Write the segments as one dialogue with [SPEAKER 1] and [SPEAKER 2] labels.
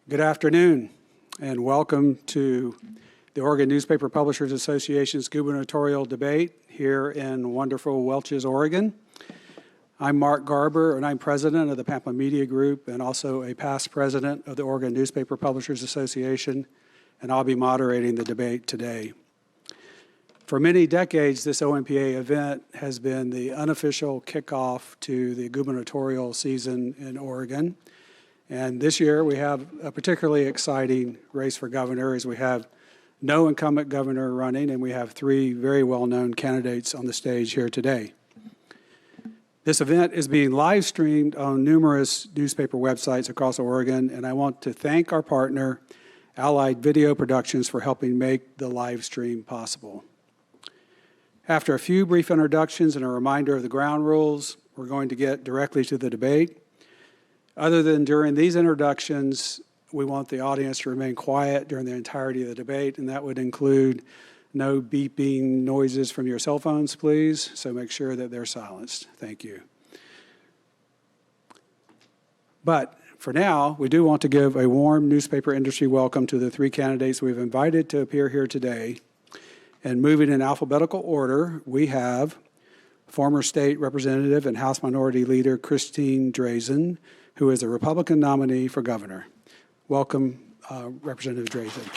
[SPEAKER 1] Good afternoon, and welcome to the Oregon Newspaper Publishers Association's gubernatorial debate here in wonderful Welches, Oregon. I'm Mark Garber, and I'm president of the Pampa Media Group and also a past president of the Oregon Newspaper Publishers Association, and I'll be moderating the debate today. For many decades, this ONPA event has been the unofficial kickoff to the gubernatorial season in Oregon. And this year, we have a particularly exciting race for governor, as we have no incumbent governor running, and we have three very well-known candidates on the stage here today. This event is being live streamed on numerous newspaper websites across Oregon, and I want to thank our partner, Allied Video Productions, for helping make the live stream possible. After a few brief introductions and a reminder of the ground rules, we're going to get directly to the debate. Other than during these introductions, we want the audience to remain quiet during the entirety of the debate, and that would include no beeping noises from your cell phones, please, so make sure that they're silenced. Thank you. But for now, we do want to give a warm newspaper industry welcome to the three candidates we've invited to appear here today. And moving in alphabetical order, we have former state representative and House Minority Leader Christine Drazen, who is a Republican nominee for governor. Welcome, Representative Drazen.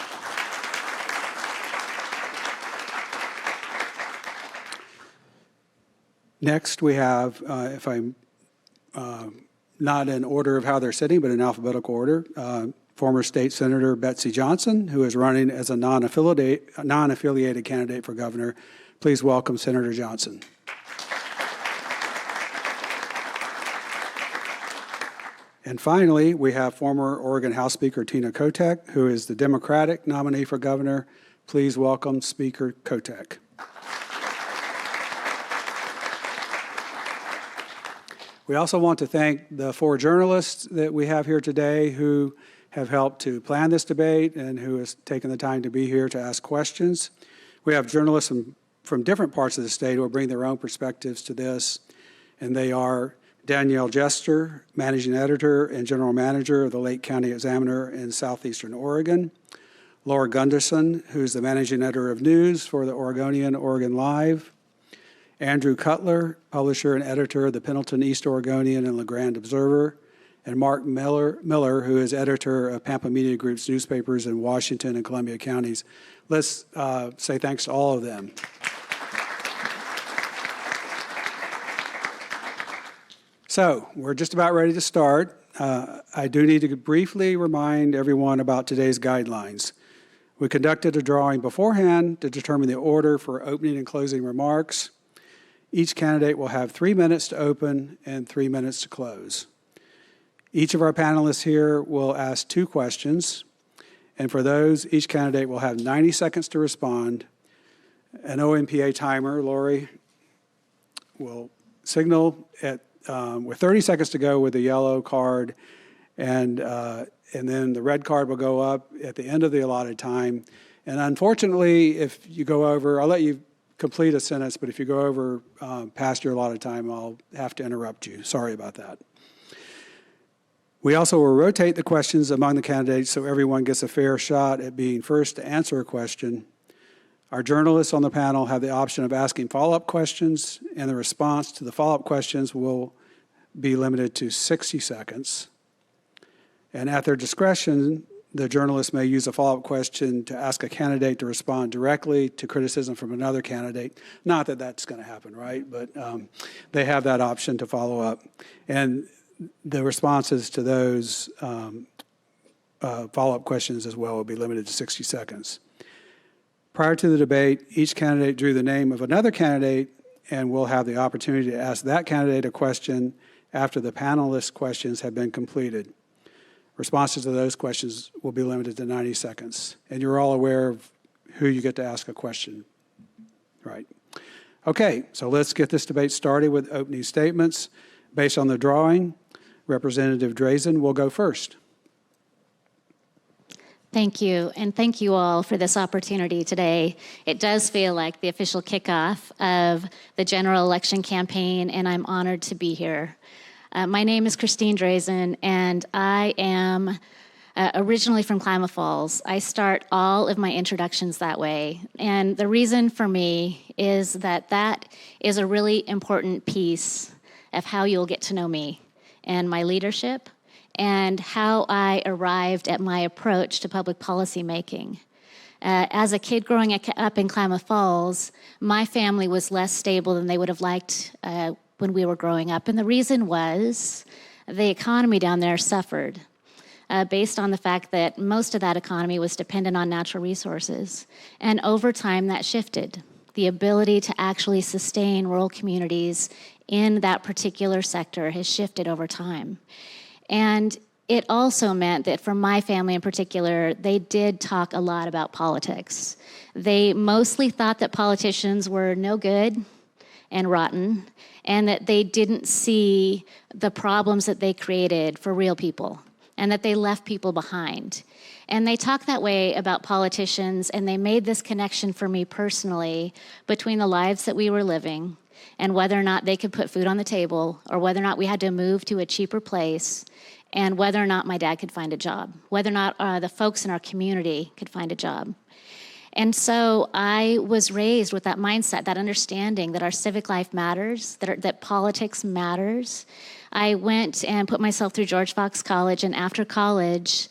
[SPEAKER 1] Next, we have, if I'm not in order of how they're sitting, but in alphabetical order, former state senator Betsy Johnson, who is running as a non-affiliated candidate for governor. Please welcome Senator Johnson. And finally, we have former Oregon House Speaker Tina Kotek, who is the Democratic nominee for governor. Please welcome Speaker Kotek. We also want to thank the four journalists that we have here today who have helped to plan this debate and who has taken the time to be here to ask questions. We have journalists from different parts of the state who will bring their own perspectives to this, and they are Danielle Jester, Managing Editor and General Manager of the Lake County Examiner in Southeastern Oregon, Laura Gunderson, who's the Managing Editor of News for the Oregonian, Oregon Live, Andrew Cutler, Publisher and Editor of the Pendleton East Oregonian and La Grande Observer, and Mark Miller, who is Editor of Pampa Media Group's newspapers in Washington and Columbia counties. Let's say thanks to all of them. So we're just about ready to start. I do need to briefly remind everyone about today's guidelines. We conducted a drawing beforehand to determine the order for opening and closing remarks. Each candidate will have 3 minutes to open and 3 minutes to close. Each of our panelists here will ask 2 questions, and for those, each candidate will have 90 seconds to respond. An ONPA timer, Lori, will signal with 30 seconds to go with the yellow card, and then the red card will go up at the end of the allotted time. And unfortunately, if you go over, I'll let you complete a sentence, but if you go over past your allotted time, I'll have to interrupt you. Sorry about that. We also will rotate the questions among the candidates so everyone gets a fair shot at being first to answer a question. Our journalists on the panel have the option of asking follow-up questions, and the response to the follow-up questions will be limited to 60 seconds. And at their discretion, the journalist may use a follow-up question to ask a candidate to respond directly to criticism from another candidate. Not that that's going to happen, right? But they have that option to follow up. And the responses to those follow-up questions as well will be limited to 60 seconds. Prior to the debate, each candidate drew the name of another candidate, and we'll have the opportunity to ask that candidate a question after the panelists' questions have been completed. Responses to those questions will be limited to 90 seconds. And you're all aware of who you get to ask a question, right? Okay, so let's get this debate started with opening statements. Based on the drawing, Representative Drazen will go first.
[SPEAKER 2] Thank you, and thank you all for this opportunity today. It does feel like the official kickoff of the general election campaign, and I'm honored to be here. My name is Christine Drazen, and I am Originally from Klamath Falls, I start all of my introductions that way. And the reason for me is that that is a really important piece of how you'll get to know me and my leadership and how I arrived at my approach to public policy making. As a kid growing up in Klamath Falls, my family was less stable than they would have liked when we were growing up. And the reason was the economy down there suffered. Based on the fact that most of that economy was dependent on natural resources. And over time, that shifted. The ability to actually sustain rural communities in that particular sector has shifted over time. And it also meant that for my family in particular, they did talk a lot about politics. They mostly thought that politicians were no good and rotten, and that they didn't see the problems that they created for real people, and that they left people behind. And they talk that way about politicians, and they made this connection for me personally between the lives that we were living and whether or not they could put food on the table, or whether or not we had to move to a cheaper place, and whether or not my dad could find a job, whether or not the folks in our community could find a job. And so I was raised with that mindset, that understanding that our civic life matters, that politics matters. I went and put myself through George Fox College, and after college,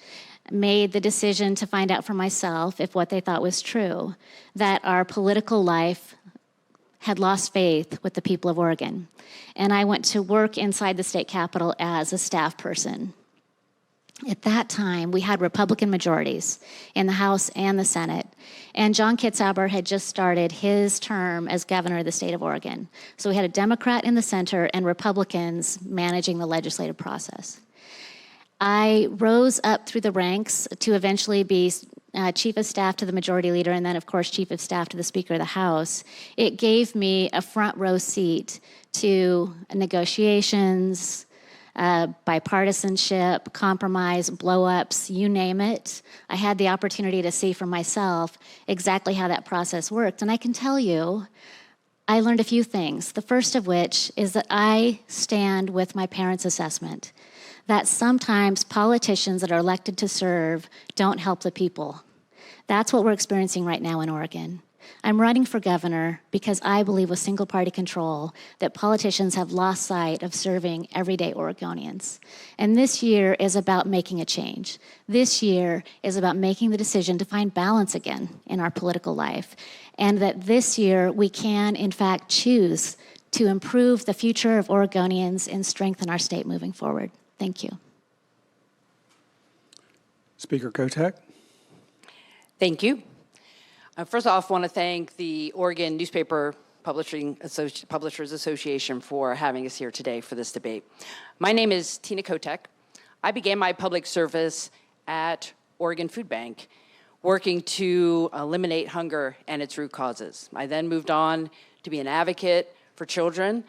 [SPEAKER 2] made the decision to find out for myself if what they thought was true, that our political life had lost faith with the people of Oregon. And I went to work inside the state capitol as a staff person. At that time, we had Republican majorities in the House and the Senate. And John Kitzhaber had just started his term as governor of the state of Oregon. So we had a Democrat in the center and Republicans managing the legislative process. I rose up through the ranks to eventually be chief of staff to the majority leader, and then, of course, chief of staff to the Speaker of the House. It gave me a front row seat to negotiations, bipartisanship, compromise, blow-ups, you name it. I had the opportunity to see for myself exactly how that process worked. And I can tell you, I learned a few things. The first of which is that I stand with my parents' assessment, that sometimes politicians that are elected to serve don't help the people. That's what we're experiencing right now in Oregon. I'm running for governor because I believe with single-party control that politicians have lost sight of serving everyday Oregonians. And this year is about making a change. This year is about making the decision to find balance again in our political life. And that this year we can, in fact, choose to improve the future of Oregonians and strengthen our state moving forward. Thank you.
[SPEAKER 1] Speaker Kotek.
[SPEAKER 3] Thank you. First off, I want to thank the Oregon Newspaper Publishers Association for having us here today for this debate. My name is Tina Kotek. I began my public service at Oregon Food Bank, working to eliminate hunger and its root causes. I then moved on to be an advocate for children,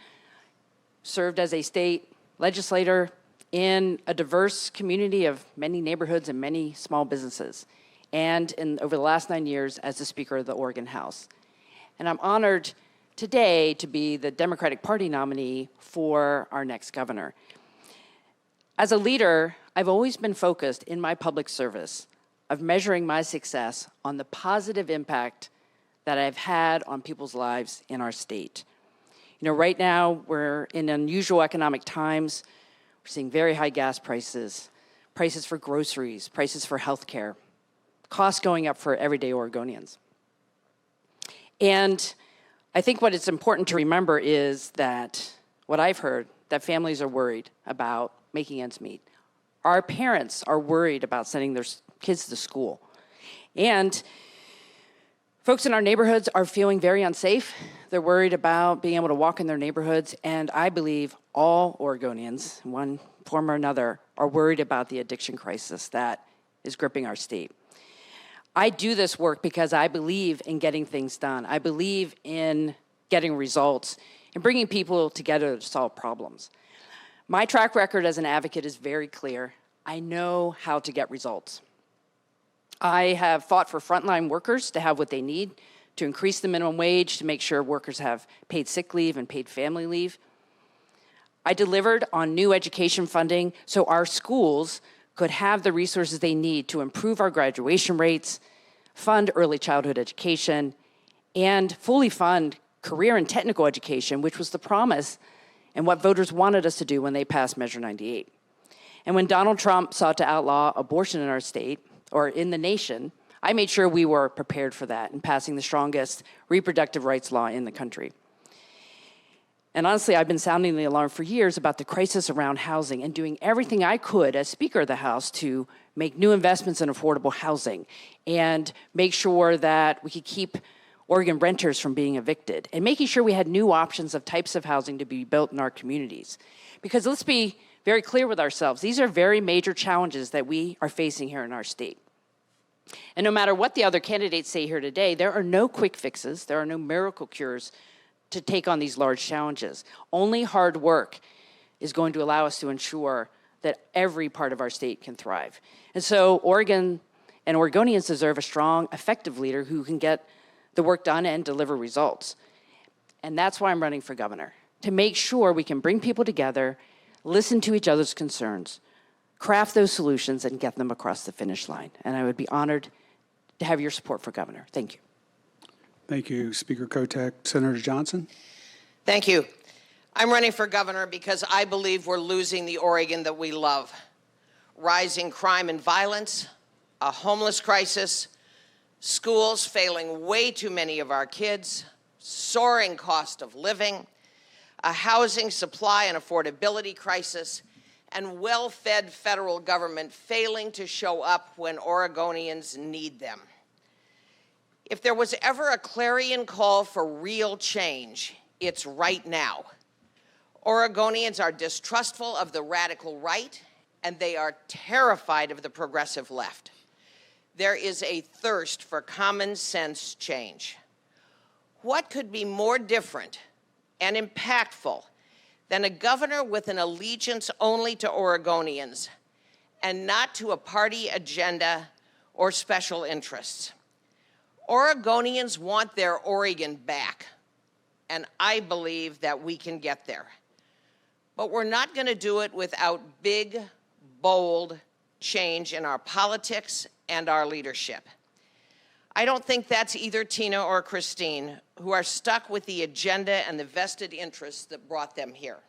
[SPEAKER 3] served as a state legislator in a diverse community of many neighborhoods and many small businesses, and over the last 9 years as the Speaker of the Oregon House. And I'm honored today to be the Democratic Party nominee for our next governor. As a leader, I've always been focused in my public service of measuring my success on the positive impact that I've had on people's lives in our state. You know, right now we're in unusual economic times. We're seeing very high gas prices, prices for groceries, prices for healthcare, costs going up for everyday Oregonians. And I think what it's important to remember is that what I've heard, that families are worried about making ends meet. Our parents are worried about sending their kids to school. And folks in our neighborhoods are feeling very unsafe. They're worried about being able to walk in their neighborhoods. And I believe all Oregonians, in one form or another, are worried about the addiction crisis that is gripping our state. I do this work because I believe in getting things done. I believe in getting results and bringing people together to solve problems. My track record as an advocate is very clear. I know how to get results. I have fought for frontline workers to have what they need, to increase the minimum wage, to make sure workers have paid sick leave and paid family leave. I delivered on new education funding so our schools could have the resources they need to improve our graduation rates, fund early childhood education, and fully fund career and technical education, which was the promise and what voters wanted us to do when they passed Measure 98. And when Donald Trump sought to outlaw abortion in our state, or in the nation, I made sure we were prepared for that in passing the strongest reproductive rights law in the country. And honestly, I've been sounding the alarm for years about the crisis around housing and doing everything I could as Speaker of the House to make new investments in affordable housing and make sure that we could keep Oregon renters from being evicted and making sure we had new options of types of housing to be built in our communities. Because let's be very clear with ourselves, these are very major challenges that we are facing here in our state. And no matter what the other candidates say here today, there are no quick fixes, there are no miracle cures to take on these large challenges. Only hard work is going to allow us to ensure that every part of our state can thrive. And so Oregon and Oregonians deserve a strong, effective leader who can get the work done and deliver results. And that's why I'm running for governor, to make sure we can bring people together, listen to each other's concerns, craft those solutions, and get them across the finish line. And I would be honored to have your support for governor. Thank you.
[SPEAKER 1] Thank you, Speaker Kotek. Senator Johnson?
[SPEAKER 4] Thank you. I'm running for governor because I believe we're losing the Oregon that we love. Rising crime and violence, a homeless crisis, schools failing way too many of our kids, soaring cost of living, a housing supply and affordability crisis, and well-fed federal government failing to show up when Oregonians need them. If there was ever a clarion call for real change, it's right now. Oregonians are distrustful of the radical right, and they are terrified of the progressive left. There is a thirst for common sense change. What could be more different and impactful than a governor with an allegiance only to Oregonians and not to a party agenda or special interests? Oregonians want their Oregon back, and I believe that we can get there. But we're not going to do it without big, bold change in our politics and our leadership. I don't think that's either Tina or Christine, who are stuck with the agenda and the vested interests that brought them here.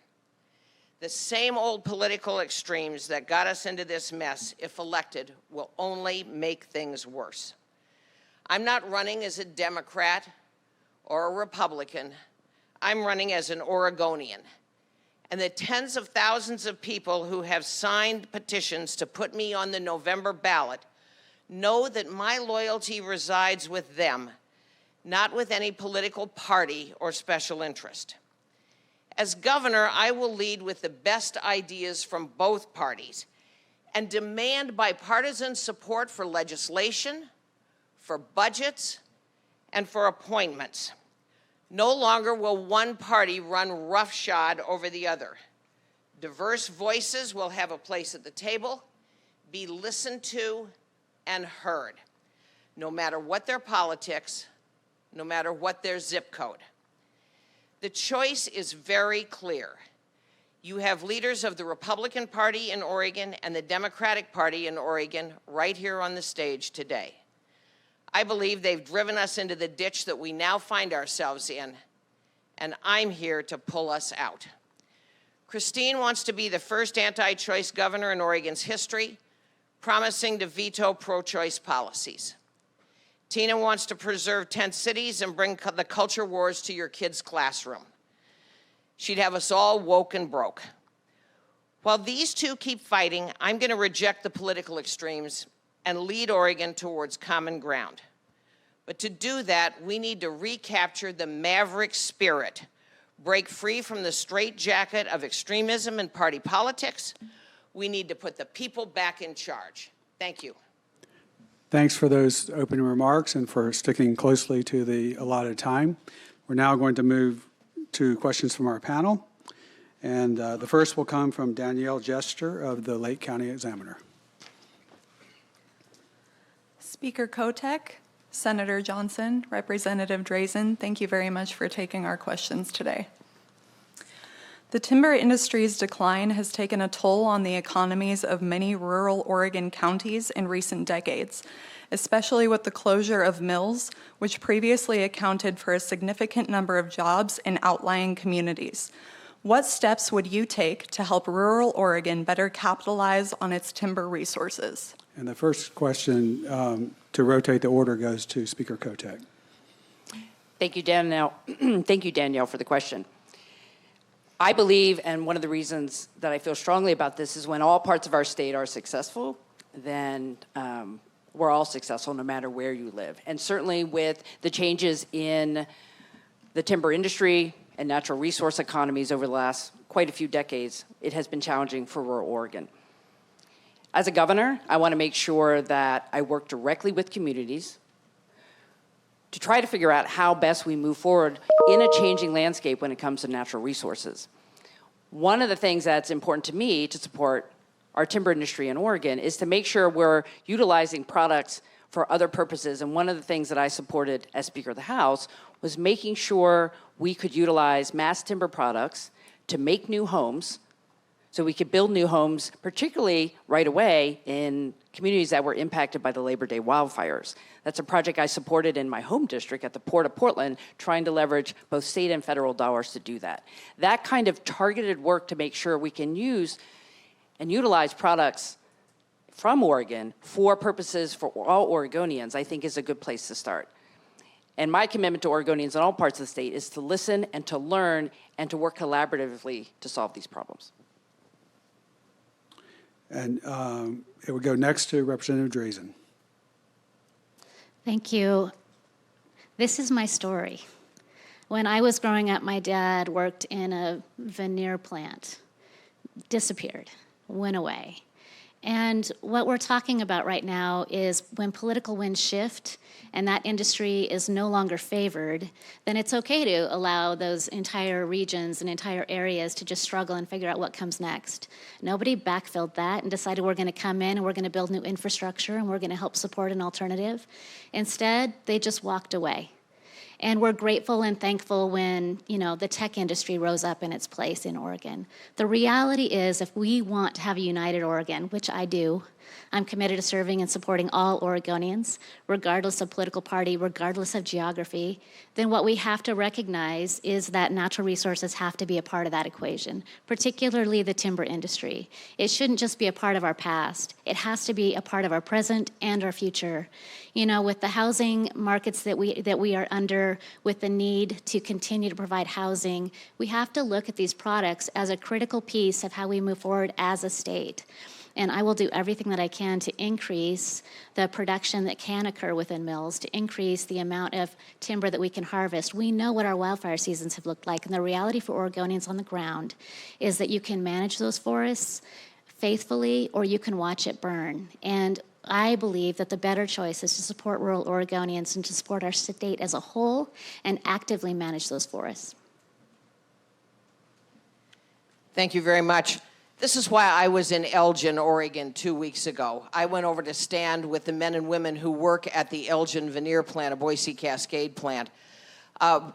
[SPEAKER 4] The same old political extremes that got us into this mess, if elected, will only make things worse. I'm not running as a Democrat or a Republican. I'm running as an Oregonian. And the tens of thousands of people who have signed petitions to put me on the November ballot know that my loyalty resides with them, not with any political party or special interest. As governor, I will lead with the best ideas from both parties and demand bipartisan support for legislation, for budgets, and for appointments. No longer will one party run roughshod over the other. Diverse voices will have a place at the table, be listened to and heard, no matter what their politics, no matter what their zip code. The choice is very clear. You have leaders of the Republican Party in Oregon and the Democratic Party in Oregon right here on the stage today. I believe they've driven us into the ditch that we now find ourselves in, and I'm here to pull us out. Christine wants to be the first anti-choice governor in Oregon's history, promising to veto pro-choice policies. Tina wants to preserve tent cities and bring the culture wars to your kids' classroom. She'd have us all woke and broke. While these two keep fighting, I'm going to reject the political extremes and lead Oregon towards common ground. But to do that, we need to recapture the maverick spirit, break free from the straitjacket of extremism and party politics. We need to put the people back in charge. Thank you.
[SPEAKER 1] Thanks for those opening remarks and for sticking closely to the allotted time. We're now going to move to questions from our panel. And the first will come from Danielle Jester of the Lake County Examiner.
[SPEAKER 5] Speaker Kotek, Senator Johnson, Representative Drazen, thank you very much for taking our questions today. The timber industry's decline has taken a toll on the economies of many rural Oregon counties in recent decades, especially with the closure of mills, which previously accounted for a significant number of jobs in outlying communities. What steps would you take to help rural Oregon better capitalize on its timber resources?
[SPEAKER 1] And the first question to rotate the order goes to Speaker Kotek.
[SPEAKER 3] Thank you, Danielle. Thank you, Danielle, for the question. I believe, and one of the reasons that I feel strongly about this is when all parts of our state are successful, then we're all successful no matter where you live. And certainly with the changes in the timber industry and natural resource economies over the last quite a few decades, it has been challenging for rural Oregon. As a governor, I want to make sure that I work directly with communities to try to figure out how best we move forward in a changing landscape when it comes to natural resources. One of the things that's important to me to support our timber industry in Oregon is to make sure we're utilizing products for other purposes. And one of the things that I supported as Speaker of the House was making sure we could utilize mass timber products to make new homes, so we could build new homes, particularly right away in communities that were impacted by the Labor Day wildfires. That's a project I supported in my home district at the Port of Portland, trying to leverage both state and federal dollars to do that. That kind of targeted work to make sure we can use and utilize products from Oregon for purposes for all Oregonians, I think is a good place to start. And my commitment to Oregonians in all parts of the state is to listen and to learn and to work collaboratively to solve these problems.
[SPEAKER 1] And it would go next to Representative Drazen.
[SPEAKER 2] Thank you. This is my story. When I was growing up, my dad worked in a veneer plant, disappeared, went away. And what we're talking about right now is when political winds shift and that industry is no longer favored, then it's okay to allow those entire regions and entire areas to just struggle and figure out what comes next. Nobody backfilled that and decided we're going to come in and we're going to build new infrastructure and we're going to help support an alternative. Instead, they just walked away. And we're grateful and thankful when, the tech industry rose up in its place in Oregon. The reality is, if we want to have a united Oregon, which I do, I'm committed to serving and supporting all Oregonians, regardless of political party, regardless of geography, then what we have to recognize is that natural resources have to be a part of that equation, particularly the timber industry. It shouldn't just be a part of our past. It has to be a part of our present and our future. With the housing markets that we are under, with the need to continue to provide housing, we have to look at these products as a critical piece of how we move forward as a state. And I will do everything that I can to increase the production that can occur within mills, to increase the amount of timber that we can harvest. We know what our wildfire seasons have looked like, and the reality for Oregonians on the ground is that you can manage those forests faithfully or you can watch it burn. And I believe that the better choice is to support rural Oregonians and to support our state as a whole and actively manage those forests.
[SPEAKER 4] Thank you very much. This is why I was in Elgin, Oregon 2 weeks ago. I went over to stand with the men and women who work at the Elgin veneer plant, a Boise Cascade plant.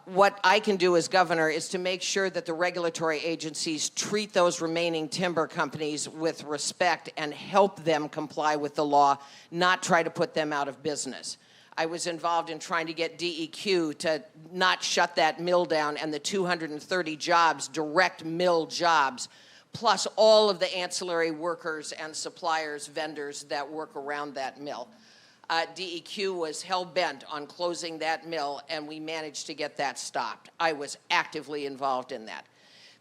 [SPEAKER 4] What I can do as governor is to make sure that the regulatory agencies treat those remaining timber companies with respect and help them comply with the law, not try to put them out of business. I was involved in trying to get DEQ to not shut that mill down and the 230 jobs, direct mill jobs, plus all of the ancillary workers and suppliers, vendors that work around that mill. DEQ was hell-bent on closing that mill, and we managed to get that stopped. I was actively involved in that.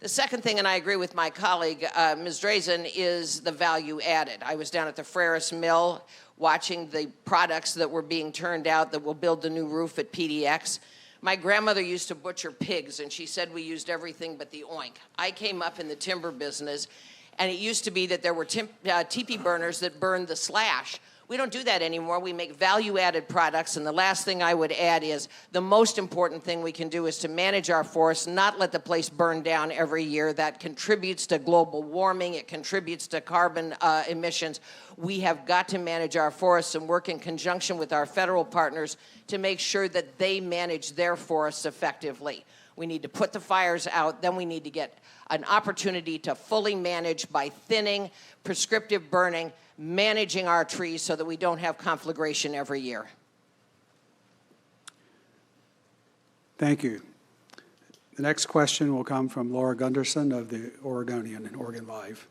[SPEAKER 4] The second thing, and I agree with my colleague, Ms. Drazen, is the value added. I was down at the Ferris Mill watching the products that were being turned out that will build the new roof at PDX. My grandmother used to butcher pigs, and she said we used everything but the oink. I came up in the timber business, and it used to be that there were teepee burners that burned the slash. We don't do that anymore. We make value-added products, and the last thing I would add is the most important thing we can do is to manage our forests, not let the place burn down every year. That contributes to global warming. It contributes to carbon emissions. We have got to manage our forests and work in conjunction with our federal partners to make sure that they manage their forests effectively. We need to put the fires out. Then we need to get an opportunity to fully manage by thinning, prescriptive burning, managing our trees so that we don't have conflagration every year.
[SPEAKER 1] Thank you. The next question will come from Laura Gunderson of the Oregonian and Oregon Live.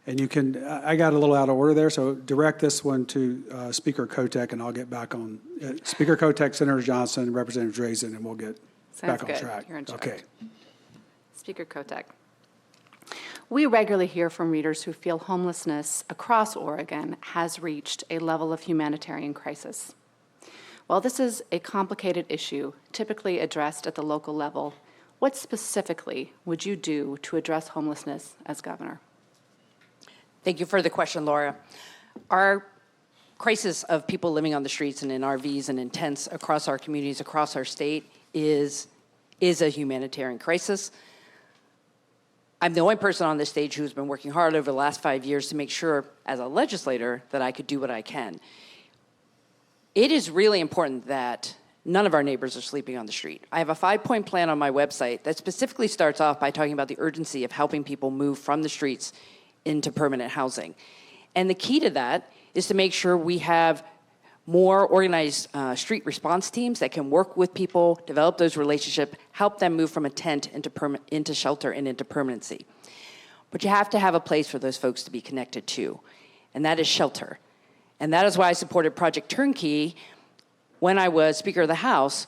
[SPEAKER 1] And you can, I got a little out of order there, so direct this one to Speaker Kotek, and I'll get back on. Speaker Kotek, Senator Johnson, Representative Drazen, and we'll get back on track.
[SPEAKER 6] You're in charge.
[SPEAKER 1] Okay.
[SPEAKER 6] Speaker Kotek. We regularly hear from readers who feel homelessness across Oregon has reached a level of humanitarian crisis. While this is a complicated issue, typically addressed at the local level, what specifically would you do to address homelessness as governor?
[SPEAKER 3] Thank you for the question, Laura. Our crisis of people living on the streets and in RVs and in tents across our communities, across our state, is a humanitarian crisis. I'm the only person on this stage who's been working hard over the last 5 years to make sure, as a legislator, that I could do what I can. It is really important that none of our neighbors are sleeping on the street. I have a 5-point plan on my website that specifically starts off by talking about the urgency of helping people move from the streets into permanent housing. And the key to that is to make sure we have more organized street response teams that can work with people, develop those relationships, help them move from a tent into shelter and into permanency. But you have to have a place for those folks to be connected to, and that is shelter. And that is why I supported Project Turnkey when I was Speaker of the House,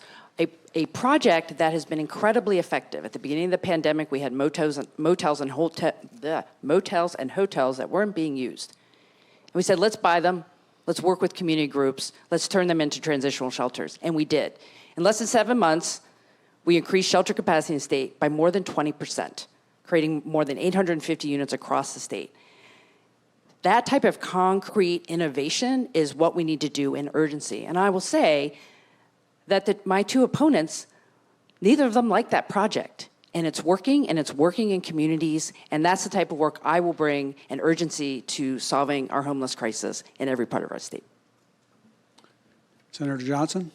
[SPEAKER 3] a project that has been incredibly effective. At the beginning of the pandemic, we had motels and hotels that weren't being used. And we said, let's buy them, let's work with community groups, let's turn them into transitional shelters. And we did. In less than 7 months, we increased shelter capacity in the state by more than 20%, creating more than 850 units across the state. That type of concrete innovation is what we need to do in urgency. And I will say that my two opponents, neither of them like that project. And it's working in communities, and that's the type of work I will bring an urgency to solving our homeless crisis in every part of our state.
[SPEAKER 1] Senator Johnson?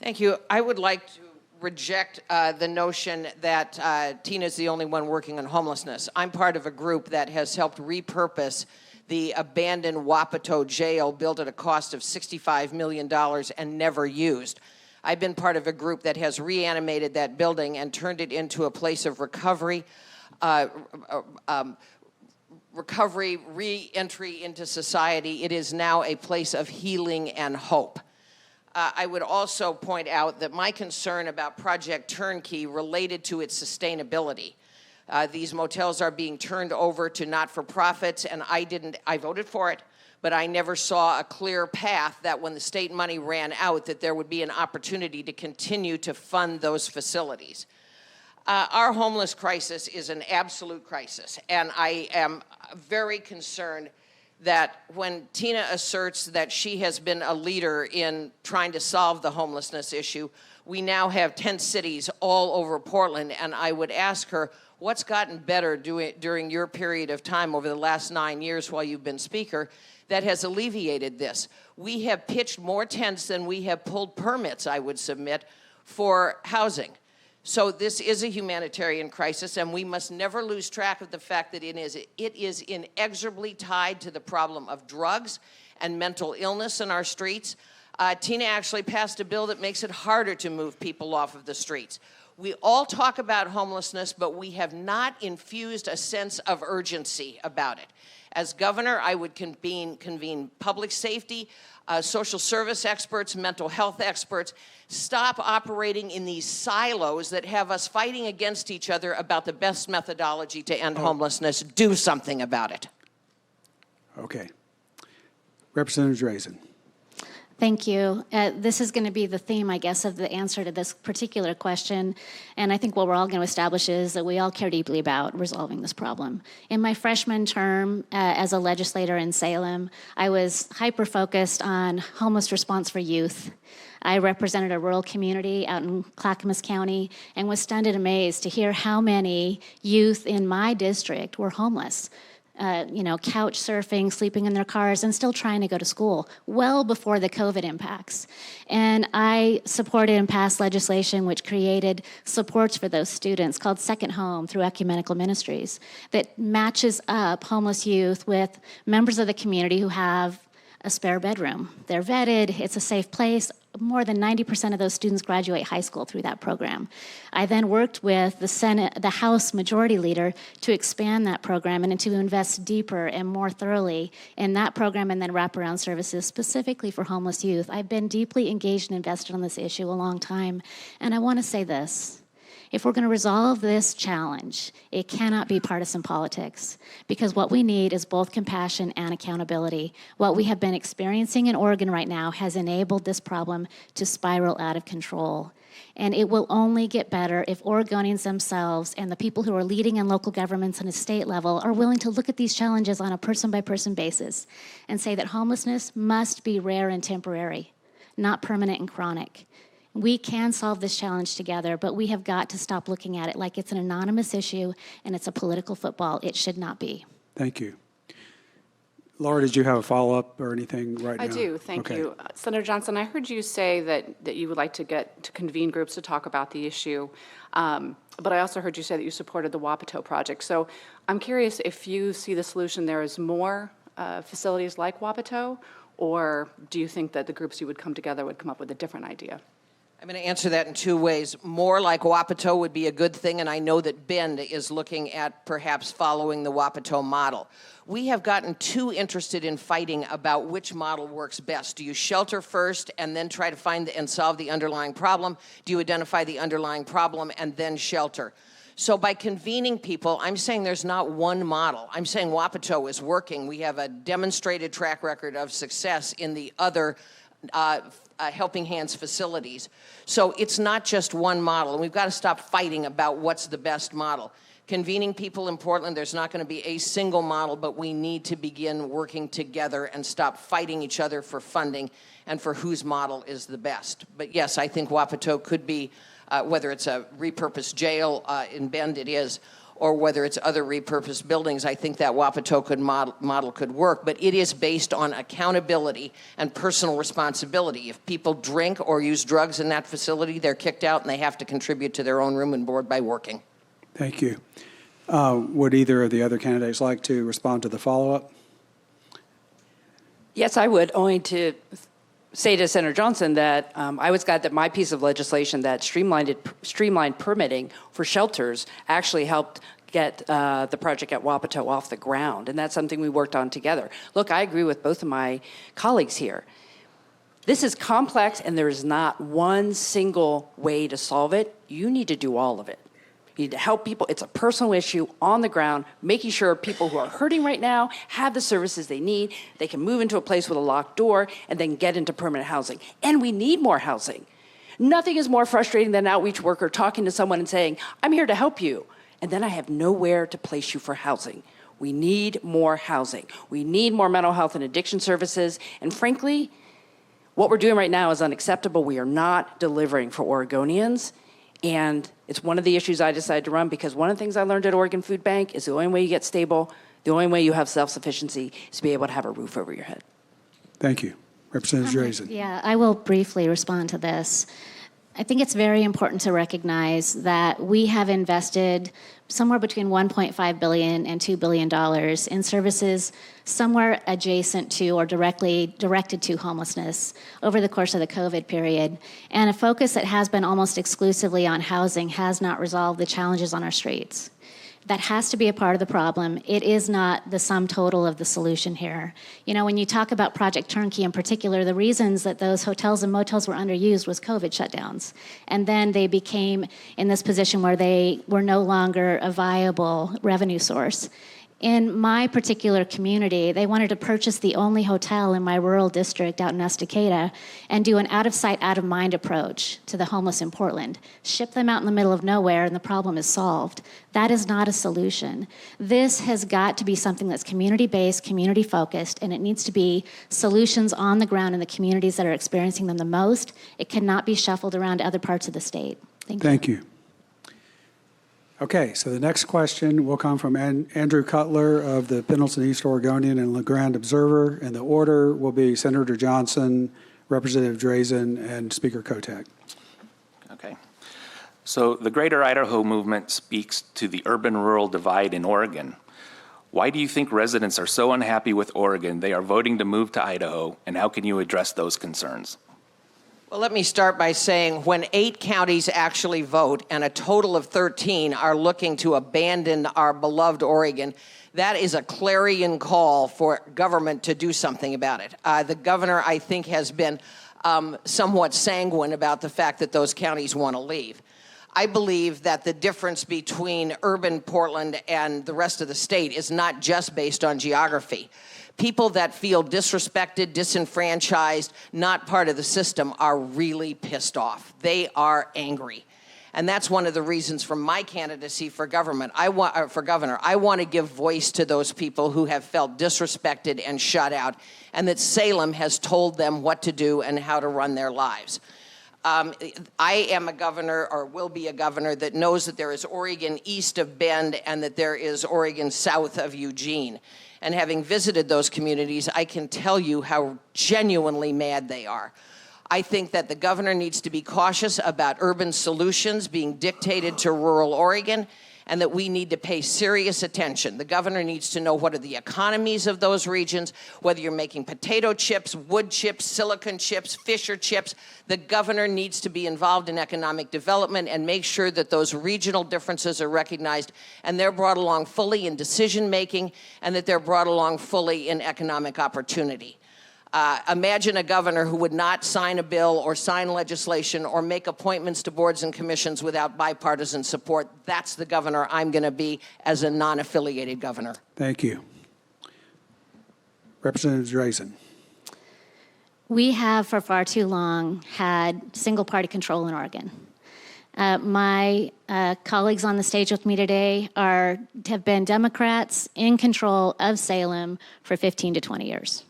[SPEAKER 4] Thank you. I would like to reject the notion that Tina's the only one working on homelessness. I'm part of a group that has helped repurpose the abandoned Wapato jail built at a cost of $65 million and never used. I've been part of a group that has reanimated that building and turned it into a place of recovery, re-entry into society. It is now a place of healing and hope. I would also point out that my concern about Project Turnkey related to its sustainability. These motels are being turned over to not-for-profits, and I voted for it, but I never saw a clear path that when the state money ran out, that there would be an opportunity to continue to fund those facilities. Our homeless crisis is an absolute crisis, and I am very concerned that when Tina asserts that she has been a leader in trying to solve the homelessness issue, we now have 10 cities all over Portland, and I would ask her, what's gotten better during your period of time over the last 9 years while you've been Speaker that has alleviated this? We have pitched more tents than we have pulled permits, I would submit, for housing. So this is a humanitarian crisis, and we must never lose track of the fact that it is inexorably tied to the problem of drugs and mental illness in our streets. Tina actually passed a bill that makes it harder to move people off of the streets. We all talk about homelessness, but we have not infused a sense of urgency about it. As governor, I would convene public safety, social service experts, mental health experts. Stop operating in these silos that have us fighting against each other about the best methodology to end homelessness. Do something about it.
[SPEAKER 1] Okay. Representative Drazen.
[SPEAKER 2] Thank you. This is going to be the theme, I guess, of the answer to this particular question. And I think what we're all going to establish is that we all care deeply about resolving this problem. In my freshman term as a legislator in Salem, I was hyper-focused on homeless response for youth. I represented a rural community out in Clackamas County and was stunned and amazed to hear how many youth in my district were homeless. couch surfing, sleeping in their cars, and still trying to go to school, well before the COVID impacts. And I supported and passed legislation which created supports for those students called Second Home through Ecumenical Ministries that matches up homeless youth with members of the community who have a spare bedroom. They're vetted, it's a safe place. More than 90% of those students graduate high school through that program. I then worked with the House Majority Leader to expand that program and to invest deeper and more thoroughly in that program and then wraparound services specifically for homeless youth. I've been deeply engaged and invested on this issue a long time, and I want to say this. If we're going to resolve this challenge, it cannot be partisan politics, because what we need is both compassion and accountability. What we have been experiencing in Oregon right now has enabled this problem to spiral out of control. And it will only get better if Oregonians themselves and the people who are leading in local governments on a state level are willing to look at these challenges on a person-by-person basis and say that homelessness must be rare and temporary, not permanent and chronic. We can solve this challenge together, but we have got to stop looking at it like it's an anonymous issue and it's a political football. It should not be.
[SPEAKER 1] Thank you. Laura, did you have a follow-up or anything right now?
[SPEAKER 6] I do, thank
[SPEAKER 1] Okay.
[SPEAKER 6] you. Senator Johnson, I heard you say that you would like to convene groups to talk about the issue, but I also heard you say that you supported the Wapato project. So I'm curious if you see the solution there as more facilities like Wapato, or do you think that the groups you would come together would come up with a different idea?
[SPEAKER 4] I'm going to answer that in two ways. More like Wapato would be a good thing, and I know that Bend is looking at perhaps following the Wapato model. We have gotten too interested in fighting about which model works best. Do you shelter first and then try to find and solve the underlying problem? Do you identify the underlying problem and then shelter? So by convening people, I'm saying there's not one model. I'm saying Wapato is working. We have a demonstrated track record of success in the other Helping Hands facilities. So it's not just one model, and we've got to stop fighting about what's the best model. Convening people in Portland, there's not going to be a single model, but we need to begin working together and stop fighting each other for funding and for whose model is the best. But yes, I think Wapato could be, whether it's a repurposed jail in Bend, it is, or whether it's other repurposed buildings, I think that Wapato model could work, but it is based on accountability and personal responsibility. If people drink or use drugs in that facility, they're kicked out and they have to contribute to their own room and board by working.
[SPEAKER 1] Thank you. Would either of the other candidates like to respond to the follow-up?
[SPEAKER 3] Yes, I would, only to say to Senator Johnson that I was glad that my piece of legislation that streamlined permitting for shelters actually helped get the project at Wapato off the ground, and that's something we worked on together. Look, I agree with both of my colleagues here. This is complex, and there is not one single way to solve it. You need to do all of it. You need to help people. It's a personal issue on the ground, making sure people who are hurting right now have the services they need. They can move into a place with a locked door and then get into permanent housing. And we need more housing. Nothing is more frustrating than an outreach worker talking to someone and saying, I'm here to help you. And then I have nowhere to place you for housing. We need more housing. We need more mental health and addiction services. And frankly, what we're doing right now is unacceptable. We are not delivering for Oregonians. And it's one of the issues I decided to run, because one of the things I learned at Oregon Food Bank is the only way you get stable, the only way you have self-sufficiency is to be able to have a roof over your head.
[SPEAKER 1] Thank you. Representative Drazen.
[SPEAKER 2] Yeah, I will briefly respond to this. I think it's very important to recognize that we have invested somewhere between $1.5 billion and $2 billion in services somewhere adjacent to or directly directed to homelessness over the course of the COVID period. And a focus that has been almost exclusively on housing has not resolved the challenges on our streets. That has to be a part of the problem. It is not the sum total of the solution here. You know, when you talk about Project Turnkey in particular, the reasons that those hotels and motels were underused was COVID shutdowns. And then they became in this position where they were no longer a viable revenue source. In my particular community, they wanted to purchase the only hotel in my rural district out in Estacada and do an out-of-sight, out-of-mind approach to the homeless in Portland. Ship them out in the middle of nowhere and the problem is solved. That is not a solution. This has got to be something that's community-based, community-focused, and it needs to be solutions on the ground in the communities that are experiencing them the most. It cannot be shuffled around to other parts of the state. Thank you.
[SPEAKER 1] Thank you. Okay, so the next question will come from Andrew Cutler of the Pendleton East Oregonian and La Grande Observer, and the order will be Senator Johnson, Representative Drazen, and Speaker Kotek.
[SPEAKER 7] Okay. So the Greater Idaho Movement speaks to the urban-rural divide in Oregon. Why do you think residents are so unhappy with Oregon they are voting to move to Idaho, and how can you address those concerns?
[SPEAKER 4] Well, let me start by saying when 8 counties actually vote and a total of 13 are looking to abandon our beloved Oregon, that is a clarion call for government to do something about it. The governor, I think, has been somewhat sanguine about the fact that those counties want to leave. I believe that the difference between urban Portland and the rest of the state is not just based on geography. People that feel disrespected, disenfranchised, not part of the system are really pissed off. They are angry. And that's one of the reasons for my candidacy for governor. I want to give voice to those people who have felt disrespected and shut out, and that Salem has told them what to do and how to run their lives. I am a governor, or will be a governor, that knows that there is Oregon east of Bend and that there is Oregon south of Eugene. And having visited those communities, I can tell you how genuinely mad they are. I think that the governor needs to be cautious about urban solutions being dictated to rural Oregon, and that we need to pay serious attention. The governor needs to know what are the economies of those regions, whether you're making potato chips, wood chips, silicon chips, Fisher chips. The governor needs to be involved in economic development and make sure that those regional differences are recognized and they're brought along fully in decision making, and that they're brought along fully in economic opportunity. Imagine a governor who would not sign a bill or sign legislation or make appointments to boards and commissions without bipartisan support. That's the governor I'm going to be as a non-affiliated governor.
[SPEAKER 1] Thank you. Representative Drazen.
[SPEAKER 2] We have for far too long had single-party control in Oregon. My colleagues on the stage with me today have been Democrats in control of Salem for 15 to 20 years.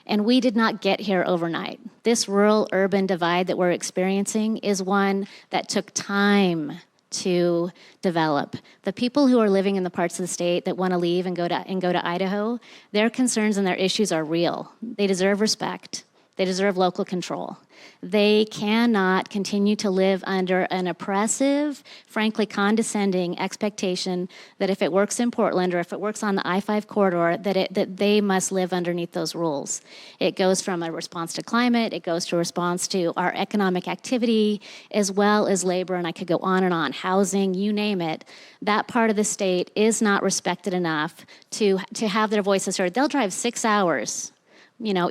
[SPEAKER 2] And we did not get here overnight. This rural-urban divide that we're experiencing is one that took time to develop. The people who are living in the parts of the state that want to leave and go to Idaho, their concerns and their issues are real. They deserve respect. They deserve local control. They cannot continue to live under an oppressive, frankly condescending expectation that if it works in Portland or if it works on the I-5 corridor, that they must live underneath those rules. It goes from a response to climate, it goes to a response to our economic activity, as well as labor, and I could go on, housing, you name it. That part of the state is not respected enough to have their voices heard. They'll drive 6 hours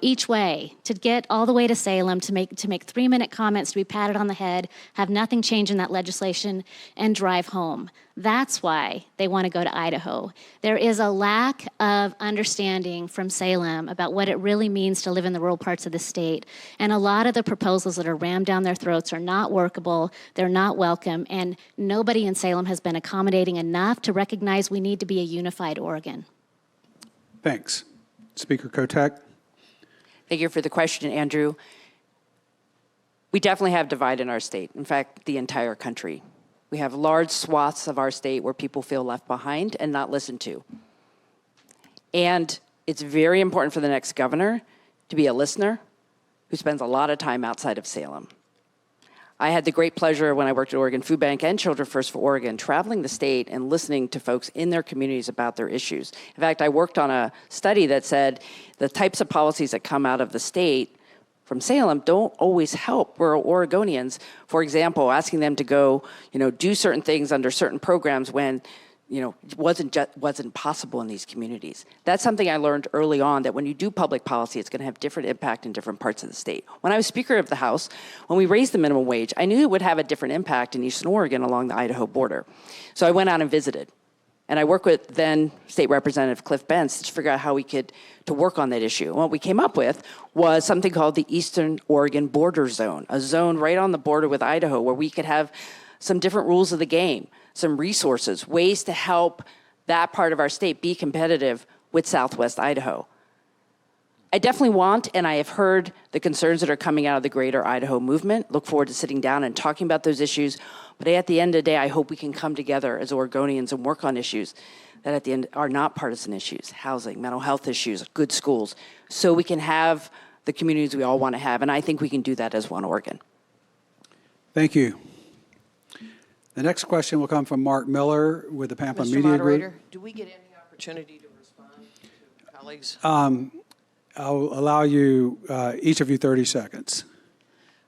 [SPEAKER 2] each way to get all the way to Salem to make 3-minute comments, to be patted on the head, have nothing change in that legislation, and drive home. That's why they want to go to Idaho. There is a lack of understanding from Salem about what it really means to live in the rural parts of the state. And a lot of the proposals that are rammed down their throats are not workable, they're not welcome, and nobody in Salem has been accommodating enough to recognize we need to be a unified Oregon.
[SPEAKER 1] Thanks. Speaker Kotek.
[SPEAKER 3] Thank you for the question, Andrew. We definitely have divide in our state. In fact, the entire country. We have large swaths of our state where people feel left behind and not listened to. And it's very important for the next governor to be a listener who spends a lot of time outside of Salem. I had the great pleasure when I worked at Oregon Food Bank and Children First for Oregon, traveling the state and listening to folks in their communities about their issues. In fact, I worked on a study that said the types of policies that come out of the state from Salem don't always help rural Oregonians. For example, asking them to go, do certain things under certain programs when wasn't possible in these communities. That's something I learned early on, that when you do public policy, it's going to have different impact in different parts of the state. When I was Speaker of the House, when we raised the minimum wage, I knew it would have a different impact in Eastern Oregon along the Idaho border. So I went out and visited. And I worked with then State Representative Cliff Bentz to figure out how we could to work on that issue. And what we came up with was something called the Eastern Oregon Border Zone, a zone right on the border with Idaho where we could have some different rules of the game, some resources, ways to help that part of our state be competitive with Southwest Idaho. I definitely want, and I have heard the concerns that are coming out of the greater Idaho movement. Look forward to sitting down and talking about those issues. But at the end of the day, I hope we can come together as Oregonians and work on issues that at the end are not partisan issues: housing, mental health issues, good schools, so we can have the communities we all want to have. And I think we can do that as one Oregon.
[SPEAKER 1] Thank you. The next question will come from Mark Miller with the Pampa
[SPEAKER 4] Mr.
[SPEAKER 1] Media
[SPEAKER 4] Moderator,
[SPEAKER 1] Group.
[SPEAKER 4] do we get any opportunity to respond to colleagues?
[SPEAKER 1] I'll allow you, each of you 30 seconds.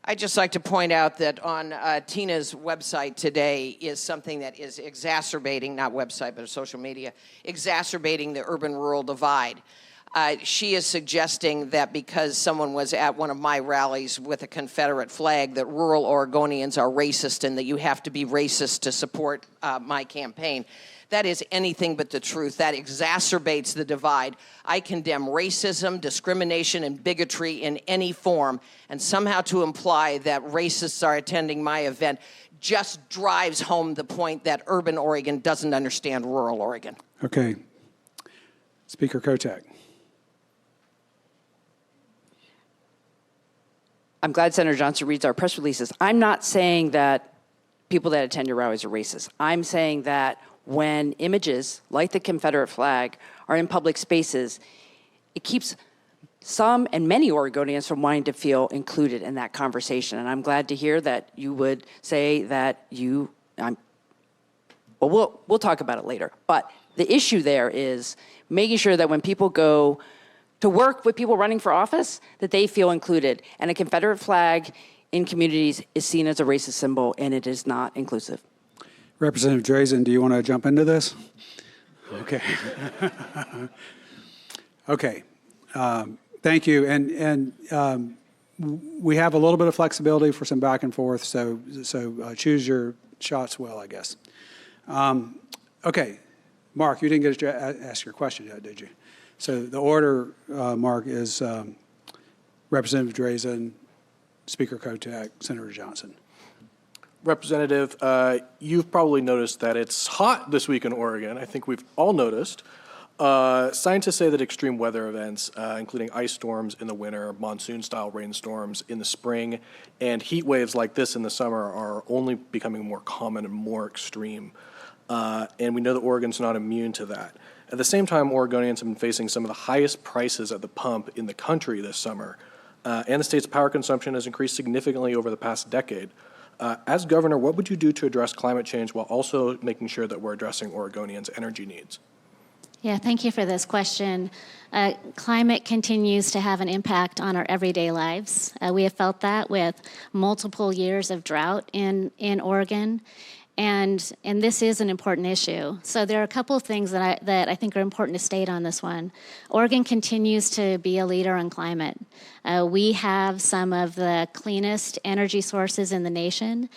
[SPEAKER 4] I'd just like to point out that on Tina's website today is something that is exacerbating, not website, but social media, exacerbating the urban-rural divide. She is suggesting that because someone was at one of my rallies with a Confederate flag, that rural Oregonians are racist and that you have to be racist to support my campaign. That is anything but the truth. That exacerbates the divide. I condemn racism, discrimination, and bigotry in any form, and somehow to imply that racists are attending my event just drives home the point that urban Oregon doesn't understand rural Oregon.
[SPEAKER 1] Okay. Speaker Kotek.
[SPEAKER 3] I'm glad Senator Johnson reads our press releases. I'm not saying that people that attend your rallies are racist. I'm saying that when images like the Confederate flag are in public spaces, it keeps some and many Oregonians from wanting to feel included in that conversation. And I'm glad to hear that you would say that we'll talk about it later. But the issue there is making sure that when people go to work with people running for office, that they feel included. And a Confederate flag in communities is seen as a racist symbol, and it is not inclusive.
[SPEAKER 1] Representative Drazen, do you want to jump into this? Okay. Okay. Thank you. And we have a little bit of flexibility for some back and forth, so choose your shots well, I guess. Okay. Mark, you didn't get to ask your question yet, did you? So the order, Mark, is Representative Drazen, Speaker Kotek, Senator Johnson.
[SPEAKER 8] Representative, you've probably noticed that it's hot this week in Oregon. I think we've all noticed. Scientists say that extreme weather events, including ice storms in the winter, monsoon-style rainstorms in the spring, and heat waves like this in the summer are only becoming more common and more extreme. And we know that Oregon's not immune to that. At the same time, Oregonians have been facing some of the highest prices at the pump in the country this summer, and the state's power consumption has increased significantly over the past decade. As governor, what would you do to address climate change while also making sure that we're addressing Oregonians' energy needs?
[SPEAKER 2] Yeah, thank you for this question. Climate continues to have an impact on our everyday lives. We have felt that with multiple years of drought in Oregon. And this is an important issue. So there are a couple of things that I think are important to state on this one. Oregon continues to be a leader on climate. We have some of the cleanest energy sources in the nation.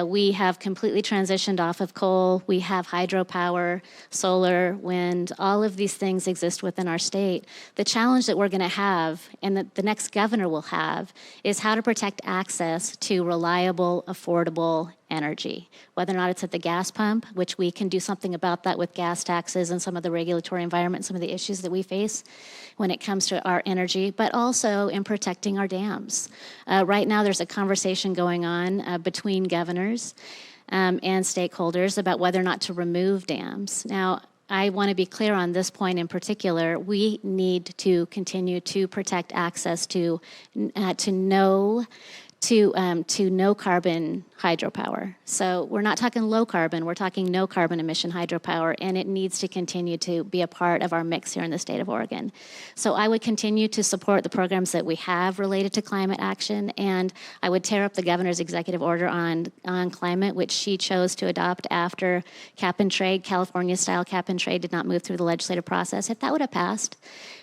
[SPEAKER 2] We have completely transitioned off of coal. We have hydropower, solar, wind. All of these things exist within our state. The challenge that we're going to have, and that the next governor will have, is how to protect access to reliable, affordable energy, whether or not it's at the gas pump, which we can do something about that with gas taxes and some of the regulatory environment, some of the issues that we face when it comes to our energy, but also in protecting our dams. Right now, there's a conversation going on between governors and stakeholders about whether or not to remove dams. Now, I want to be clear on this point in particular. We need to continue to protect access to no carbon hydropower. So we're not talking low carbon, we're talking no carbon emission hydropower, and it needs to continue to be a part of our mix here in the state of Oregon. So I would continue to support the programs that we have related to climate action, and I would tear up the governor's executive order on climate, which she chose to adopt after cap and trade, California-style cap and trade did not move through the legislative process. If that would have passed,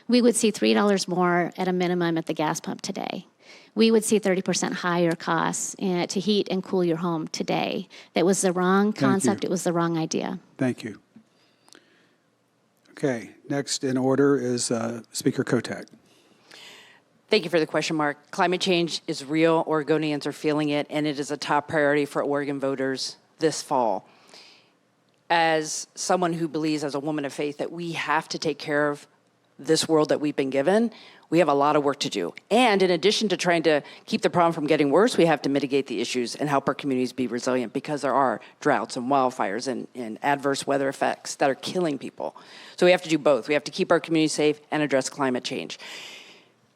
[SPEAKER 2] we would see $3 more at a minimum at the gas pump today. We would see 30% higher costs to heat and cool your home today. That was the wrong concept. It was the wrong idea.
[SPEAKER 1] Thank you. Okay, next in order is Speaker Kotek.
[SPEAKER 3] Thank you for the question, Mark. Climate change is real. Oregonians are feeling it, and it is a top priority for Oregon voters this fall. As someone who believes, as a woman of faith, that we have to take care of this world that we've been given, we have a lot of work to do. And in addition to trying to keep the problem from getting worse, we have to mitigate the issues and help our communities be resilient, because there are droughts and wildfires and adverse weather effects that are killing people. So we have to do both. We have to keep our communities safe and address climate change.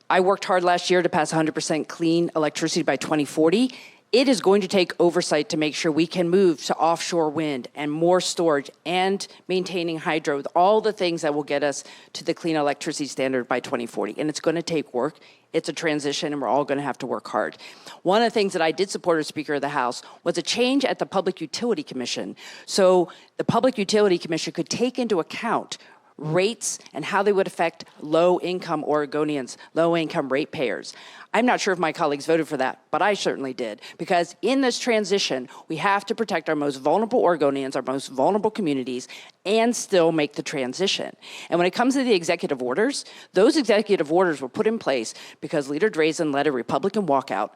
[SPEAKER 3] I worked hard last year to pass 100% clean electricity by 2040. It is going to take oversight to make sure we can move to offshore wind and more storage and maintaining hydro, with all the things that will get us to the clean electricity standard by 2040. And it's going to take work. It's a transition, and we're all going to have to work hard. One of the things that I did support as Speaker of the House was a change at the Public Utility Commission. So the Public Utility Commission could take into account rates and how they would affect low-income Oregonians, low-income ratepayers. I'm not sure if my colleagues voted for that, but I certainly did, because in this transition, we have to protect our most vulnerable Oregonians, our most vulnerable communities, and still make the transition. And when it comes to the executive orders, those executive orders were put in place because Leader Drazen led a Republican walkout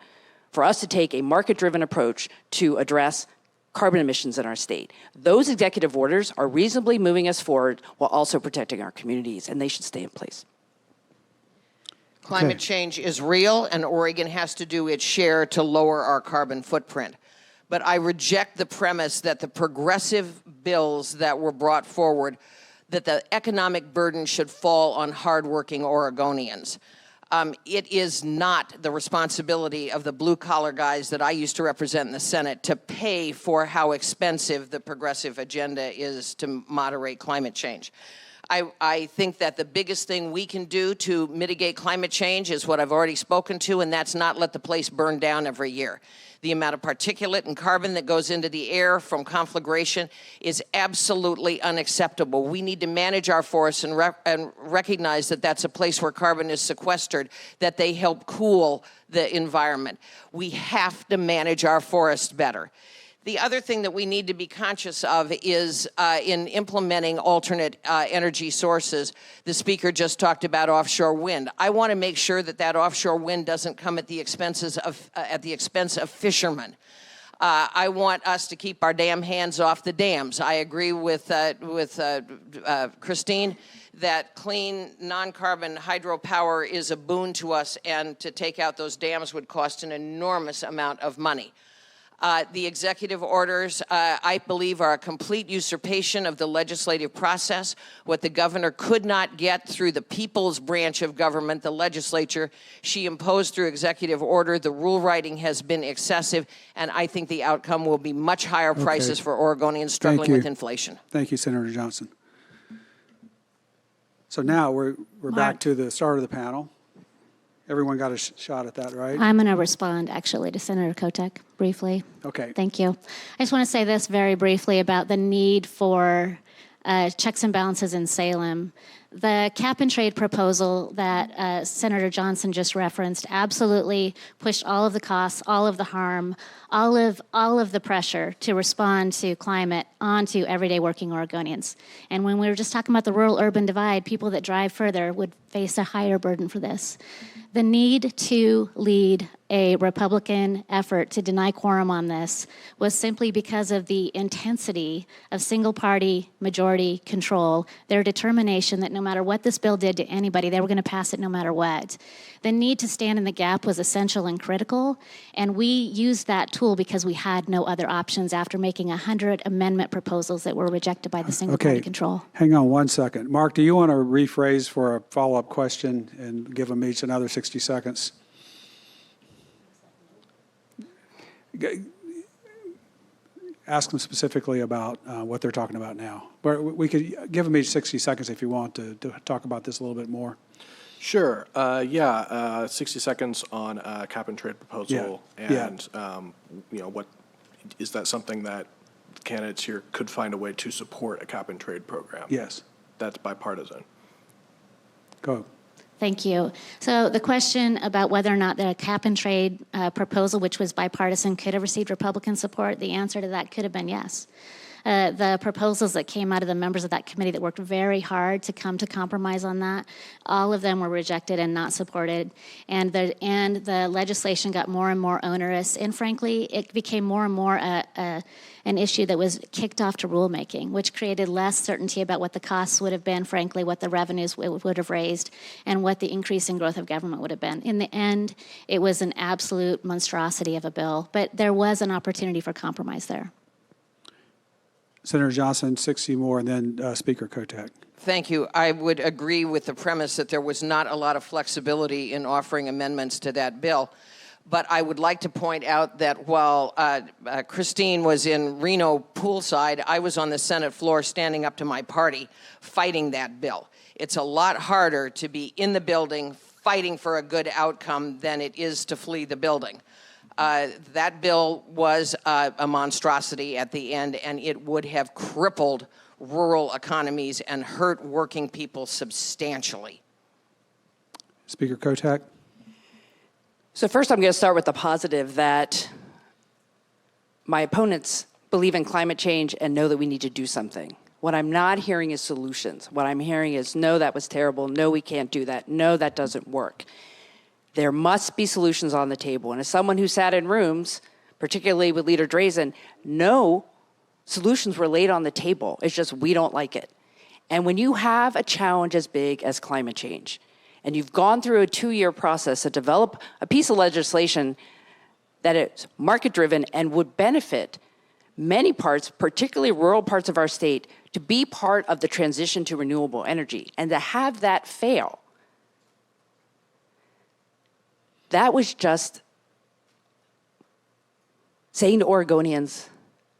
[SPEAKER 3] for us to take a market-driven approach to address carbon emissions in our state. Those executive orders are reasonably moving us forward while also protecting our communities, and they should stay in place.
[SPEAKER 4] Climate change is real, and Oregon has to do its share to lower our carbon footprint. But I reject the premise that the progressive bills that were brought forward, that the economic burden should fall on hardworking Oregonians. It is not the responsibility of the blue-collar guys that I used to represent in the Senate to pay for how expensive the progressive agenda is to moderate climate change. I think that the biggest thing we can do to mitigate climate change is what I've already spoken to, and that's not let the place burn down every year. The amount of particulate and carbon that goes into the air from conflagration is absolutely unacceptable. We need to manage our forests and recognize that that's a place where carbon is sequestered, that they help cool the environment. We have to manage our forests better. The other thing that we need to be conscious of is in implementing alternate energy sources. The speaker just talked about offshore wind. I want to make sure that that offshore wind doesn't come at the expense of fishermen. I want us to keep our damn hands off the dams. I agree with Christine that clean, non-carbon hydropower is a boon to us, and to take out those dams would cost an enormous amount of money. The executive orders, I believe, are a complete usurpation of the legislative process. What the governor could not get through the people's branch of government, the legislature, she imposed through executive order. The rule writing has been excessive, and I think the outcome will be much higher prices for Oregonians struggling with inflation.
[SPEAKER 1] Thank you, Senator Johnson. So now we're back to the start of the panel. Everyone got a shot at that, right?
[SPEAKER 2] I'm going to respond, actually, to Senator Kotek briefly.
[SPEAKER 1] Okay.
[SPEAKER 2] Thank you. I just want to say this very briefly about the need for checks and balances in Salem. The cap-and-trade proposal that Senator Johnson just referenced absolutely pushed all of the costs, all of the harm, all of the pressure to respond to climate onto everyday working Oregonians. And when we were just talking about the rural-urban divide, people that drive further would face a higher burden for this. The need to lead a Republican effort to deny quorum on this was simply because of the intensity of single-party majority control, their determination that no matter what this bill did to anybody, they were going to pass it no matter what. The need to stand in the gap was essential and critical, and we used that tool because we had no other options after making 100 amendment proposals that were rejected by the single-party control.
[SPEAKER 1] Hang on one second. Mark, do you want to rephrase for a follow-up question and give them each another 60 seconds? Ask them specifically about what they're talking about now. We could give them each 60 seconds if you want to talk about this a little bit more.
[SPEAKER 8] Sure. 60 seconds on cap and trade proposal, and what is that something that candidates here could find a way to support a cap and trade program?
[SPEAKER 1] Yes.
[SPEAKER 8] That's bipartisan.
[SPEAKER 1] Go.
[SPEAKER 2] Thank you. So the question about whether or not the cap and trade proposal, which was bipartisan, could have received Republican support, the answer to that could have been yes. The proposals that came out of the members of that committee that worked very hard to come to compromise on that, all of them were rejected and not supported. And the legislation got more and more onerous. And frankly, it became more and more an issue that was kicked off to rulemaking, which created less certainty about what the costs would have been, frankly, what the revenues would have raised, and what the increase in growth of government would have been. In the end, it was an absolute monstrosity of a bill, but there was an opportunity for compromise there.
[SPEAKER 1] Senator Johnson, 60 more, and then Speaker Kotek.
[SPEAKER 4] Thank you. I would agree with the premise that there was not a lot of flexibility in offering amendments to that bill. But I would like to point out that while Christine was in Reno poolside, I was on the Senate floor standing up to my party fighting that bill. It's a lot harder to be in the building fighting for a good outcome than it is to flee the building. That bill was a monstrosity at the end, and it would have crippled rural economies and hurt working people substantially.
[SPEAKER 1] Speaker Kotek.
[SPEAKER 3] So first, I'm going to start with the positive that my opponents believe in climate change and know that we need to do something. What I'm not hearing is solutions. What I'm hearing is, no, that was terrible. No, we can't do that. No, that doesn't work. There must be solutions on the table. And as someone who sat in rooms, particularly with Leader Drazen, no solutions were laid on the table. It's just we don't like it. And when you have a challenge as big as climate change, and you've gone through a 2-year process to develop a piece of legislation that is market-driven and would benefit many parts, particularly rural parts of our state, to be part of the transition to renewable energy, and to have that fail, that was just saying to Oregonians,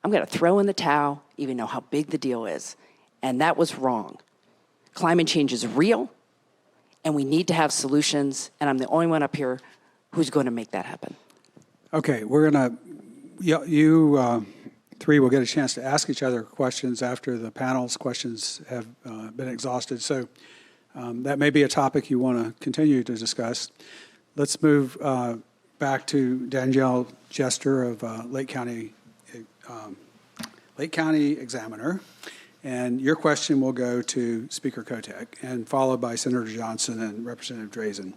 [SPEAKER 3] I'm going to throw in the towel, even know how big the deal is. And that was wrong. Climate change is real, and we need to have solutions, and I'm the only one up here who's going to make that happen.
[SPEAKER 1] Okay, we're going to, you three will get a chance to ask each other questions after the panel's questions have been exhausted. So that may be a topic you want to continue to discuss. Let's move back to Danielle Jester of Lake County Examiner. And your question will go to Speaker Kotek, and followed by Senator Johnson and Representative Drazen.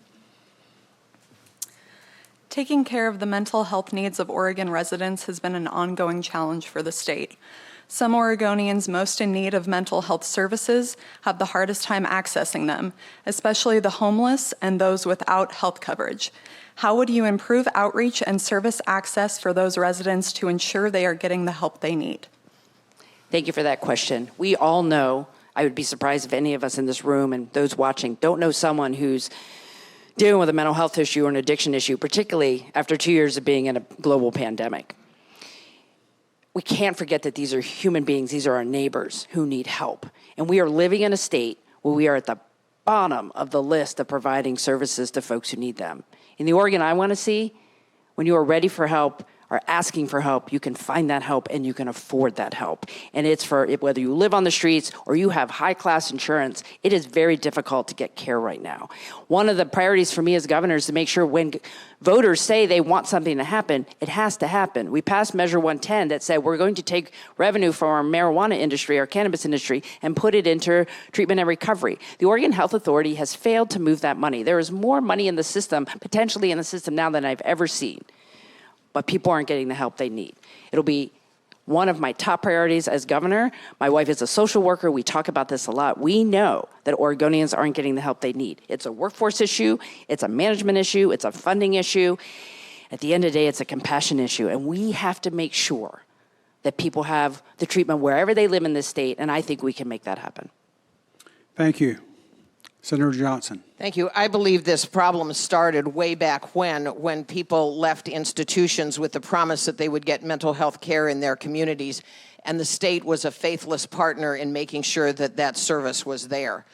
[SPEAKER 5] Taking care of the mental health needs of Oregon residents has been an ongoing challenge for the state. Some Oregonians most in need of mental health services have the hardest time accessing them, especially the homeless and those without health coverage. How would you improve outreach and service access for those residents to ensure they are getting the help they need?
[SPEAKER 3] Thank you for that question. We all know, I would be surprised if any of us in this room and those watching don't know someone who's dealing with a mental health issue or an addiction issue, particularly after 2 years of being in a global pandemic. We can't forget that these are human beings. These are our neighbors who need help. And we are living in a state where we are at the bottom of the list of providing services to folks who need them. In the Oregon I want to see, when you are ready for help, are asking for help, you can find that help and you can afford that help. And it's for whether you live on the streets or you have high-class insurance, it is very difficult to get care right now. One of the priorities for me as governor is to make sure when voters say they want something to happen, it has to happen. We passed Measure 110 that said we're going to take revenue from our marijuana industry, our cannabis industry, and put it into treatment and recovery. The Oregon Health Authority has failed to move that money. There is more money in the system, potentially in the system now, than I've ever seen. But people aren't getting the help they need. It'll be one of my top priorities as governor. My wife is a social worker. We talk about this a lot. We know that Oregonians aren't getting the help they need. It's a workforce issue. It's a management issue. It's a funding issue. At the end of the day, it's a compassion issue. And we have to make sure that people have the treatment wherever they live in this state. And I think we can make that happen.
[SPEAKER 1] Thank you. Senator Johnson.
[SPEAKER 4] Thank you. I believe this problem started way back when people left institutions with the promise that they would get mental health care in their communities, and the state was a faithless partner in making sure that that service was there.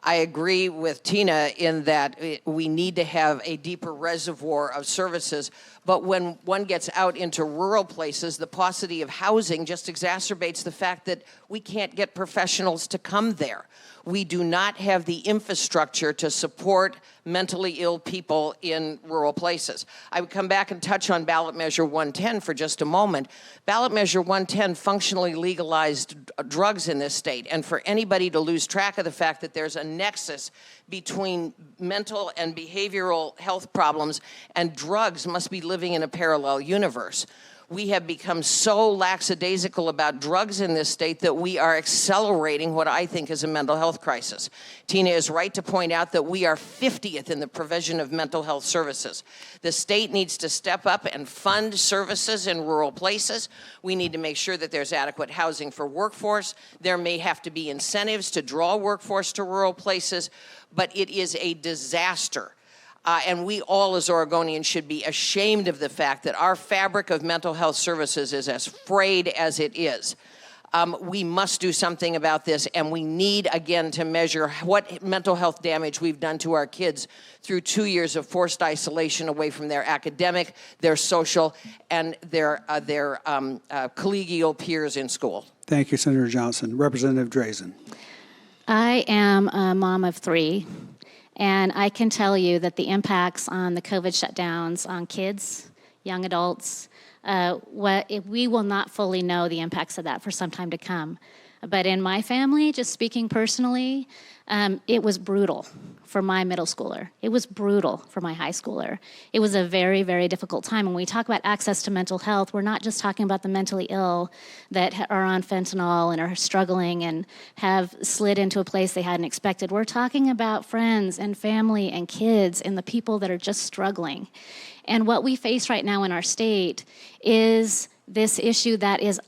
[SPEAKER 4] I agree with Tina in that we need to have a deeper reservoir of services, but when one gets out into rural places, the paucity of housing just exacerbates the fact that we can't get professionals to come there. We do not have the infrastructure to support mentally ill people in rural places. I would come back and touch on ballot measure 110 for just a moment. Ballot measure 110 functionally legalized drugs in this state, and for anybody to lose track of the fact that there's a nexus between mental and behavioral health problems and drugs must be living in a parallel universe. We have become so lackadaisical about drugs in this state that we are accelerating what I think is a mental health crisis. Tina is right to point out that we are 50th in the provision of mental health services. The state needs to step up and fund services in rural places. We need to make sure that there's adequate housing for workforce. There may have to be incentives to draw workforce to rural places, but it is a disaster. And we all as Oregonians should be ashamed of the fact that our fabric of mental health services is as frayed as it is. We must do something about this, and we need, again, to measure what mental health damage we've done to our kids through 2 years of forced isolation away from their academic, their social, and their collegial peers in school.
[SPEAKER 1] Thank you, Senator Johnson. Representative Drazen.
[SPEAKER 2] I am a mom of 3. And I can tell you that the impacts on the COVID shutdowns on kids, young adults, we will not fully know the impacts of that for some time to come. But in my family, just speaking personally, it was brutal for my middle schooler. It was brutal for my high schooler. It was a very, very difficult time. When we talk about access to mental health, we're not just talking about the mentally ill that are on fentanyl and are struggling and have slid into a place they hadn't expected. We're talking about friends and family and kids and the people that are just struggling. And what we face right now in our state is this issue that is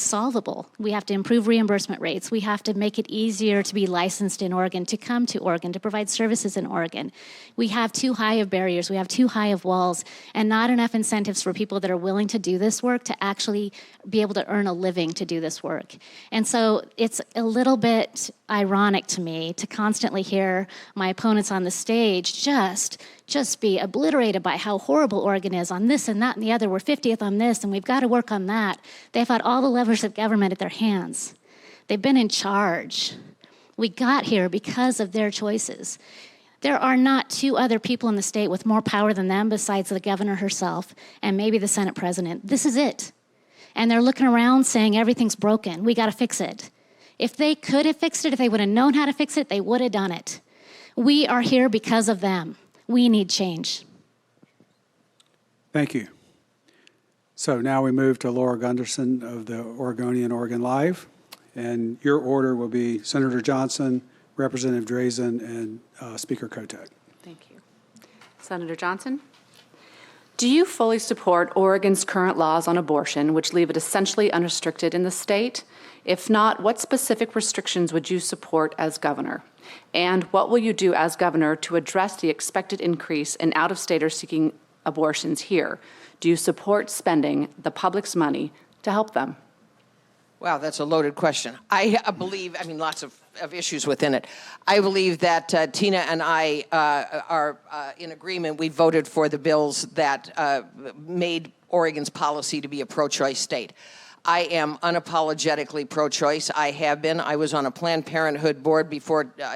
[SPEAKER 2] solvable. We have to improve reimbursement rates. We have to make it easier to be licensed in Oregon, to come to Oregon, to provide services in Oregon. We have too high of barriers. We have too high of walls and not enough incentives for people that are willing to do this work to actually be able to earn a living to do this work. And so it's a little bit ironic to me to constantly hear my opponents on the stage just be obliterated by how horrible Oregon is on this and that and the other. We're 50th on this, and we've got to work on that. They've had all the levers of government at their hands. They've been in charge. We got here because of their choices. There are not 2 other people in the state with more power than them besides the governor herself and maybe the Senate president. This is it. And they're looking around saying everything's broken. We got to fix it. If they could have fixed it, if they would have known how to fix it, they would have done it. We are here because of them. We need change.
[SPEAKER 1] Thank you. So now we move to Laura Gunderson of the Oregonian Oregon Live. And your order will be Senator Johnson, Representative Drazen, and Speaker Kotek.
[SPEAKER 6] Thank you. Senator Johnson? Do you fully support Oregon's current laws on abortion, which leave it essentially unrestricted in the state? If not, what specific restrictions would you support as governor? And what will you do as governor to address the expected increase in out-of-staters seeking abortions here? Do you support spending the public's money to help them?
[SPEAKER 4] Wow, that's a loaded question. I believe, lots of issues within it. I believe that Tina and I are in agreement. We voted for the bills that made Oregon's policy to be a pro-choice state. I am unapologetically pro-choice. I have been. I was on a Planned Parenthood board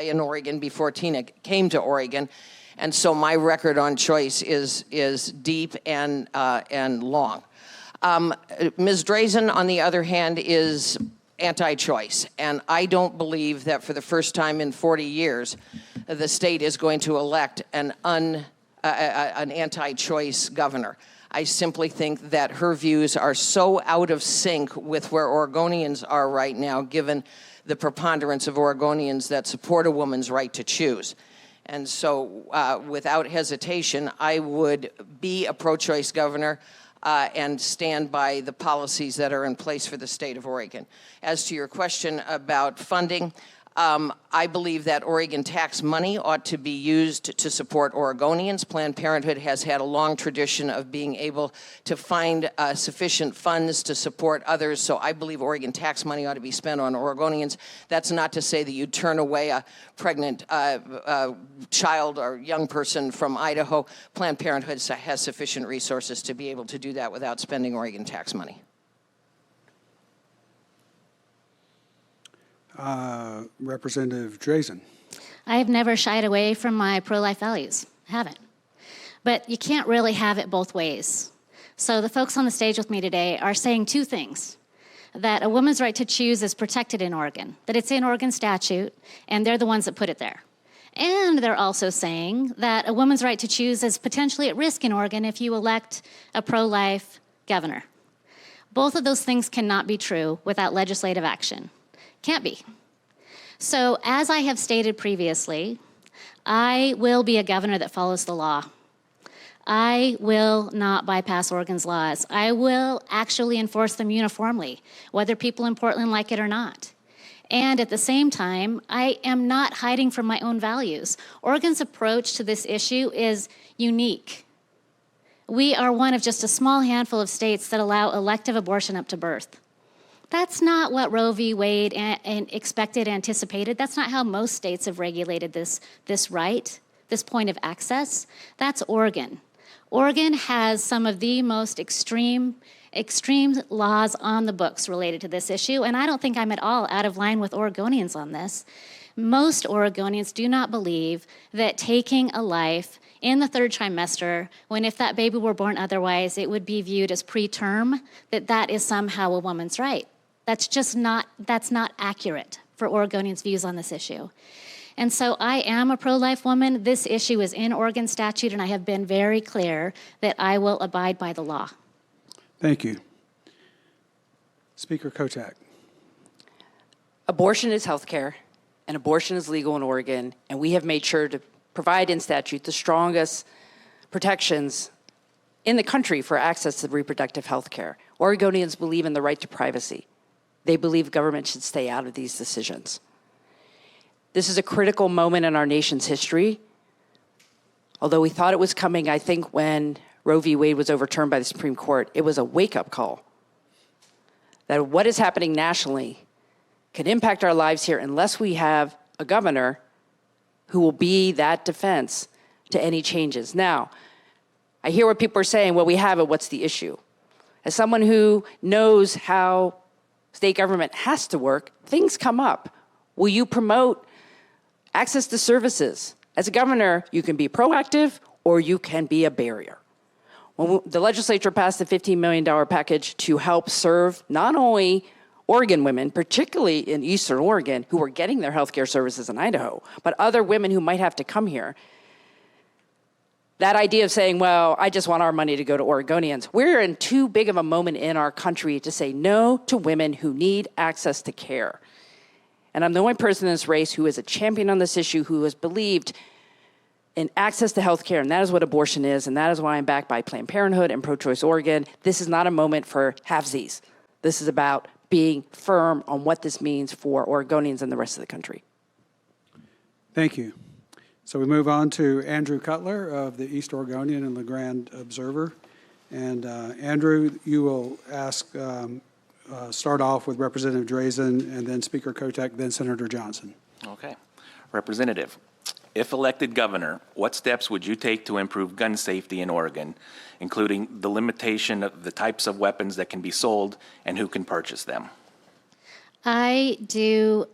[SPEAKER 4] in Oregon before Tina came to Oregon. And so my record on choice is deep and long. Ms. Drazen, on the other hand, is anti-choice. And I don't believe that for the first time in 40 years, the state is going to elect an anti-choice governor. I simply think that her views are so out of sync with where Oregonians are right now, given the preponderance of Oregonians that support a woman's right to choose. And so without hesitation, I would be a pro-choice governor and stand by the policies that are in place for the state of Oregon. As to your question about funding, I believe that Oregon tax money ought to be used to support Oregonians. Planned Parenthood has had a long tradition of being able to find sufficient funds to support others, so I believe Oregon tax money ought to be spent on Oregonians. That's not to say that you turn away a pregnant child or young person from Idaho. Planned Parenthood has sufficient resources to be able to do that without spending Oregon tax money.
[SPEAKER 1] Representative Drazen.
[SPEAKER 2] I have never shied away from my pro-life values. I haven't. But you can't really have it both ways. So the folks on the stage with me today are saying two things. That a woman's right to choose is protected in Oregon, that it's in Oregon statute, and they're the ones that put it there. And they're also saying that a woman's right to choose is potentially at risk in Oregon if you elect a pro-life governor. Both of those things cannot be true without legislative action. Can't be. So as I have stated previously, I will be a governor that follows the law. I will not bypass Oregon's laws. I will actually enforce them uniformly, whether people in Portland like it or not. And at the same time, I am not hiding from my own values. Oregon's approach to this issue is unique. We are one of just a small handful of states that allow elective abortion up to birth. That's not what Roe v. Wade expected, anticipated. That's not how most states have regulated this right, this point of access. That's Oregon. Oregon has some of the most extreme laws on the books related to this issue, and I don't think I'm at all out of line with Oregonians on this. Most Oregonians do not believe that taking a life in the third trimester, when if that baby were born otherwise, it would be viewed as preterm, that is somehow a woman's right. That's not accurate for Oregonians' views on this issue. And so I am a pro-life woman. This issue is in Oregon statute, and I have been very clear that I will abide by the law.
[SPEAKER 1] Thank you. Speaker Kotek.
[SPEAKER 3] Abortion is health care, and abortion is legal in Oregon, and we have made sure to provide in statute the strongest protections in the country for access to reproductive health care. Oregonians believe in the right to privacy. They believe government should stay out of these decisions. This is a critical moment in our nation's history. Although we thought it was coming, I think when Roe v. Wade was overturned by the Supreme Court, it was a wake-up call that what is happening nationally can impact our lives here unless we have a governor who will be that defense to any changes. Now, I hear what people are saying, well, we have it, what's the issue? As someone who knows how state government has to work, things come up. Will you promote access to services? As a governor, you can be proactive or you can be a barrier. When the legislature passed the $15 million package to help serve not only Oregon women, particularly in Eastern Oregon, who were getting their health care services in Idaho, but other women who might have to come here, that idea of saying, well, I just want our money to go to Oregonians, we're in too big of a moment in our country to say no to women who need access to care. And I'm the only person in this race who is a champion on this issue, who has believed in access to health care, and that is what abortion is, and that is why I'm backed by Planned Parenthood and Pro-Choice Oregon. This is not a moment for halvesies. This is about being firm on what this means for Oregonians and the rest of the country.
[SPEAKER 1] Thank you. So we move on to Andrew Cutler of the East Oregonian and La Grande Observer. And Andrew, you will start off with Representative Drazen, and then Speaker Kotek, then Senator Johnson.
[SPEAKER 7] Okay. Representative, if elected governor, what steps would you take to improve gun safety in Oregon, including the limitation of the types of weapons that can be sold and who can purchase them?
[SPEAKER 2] I do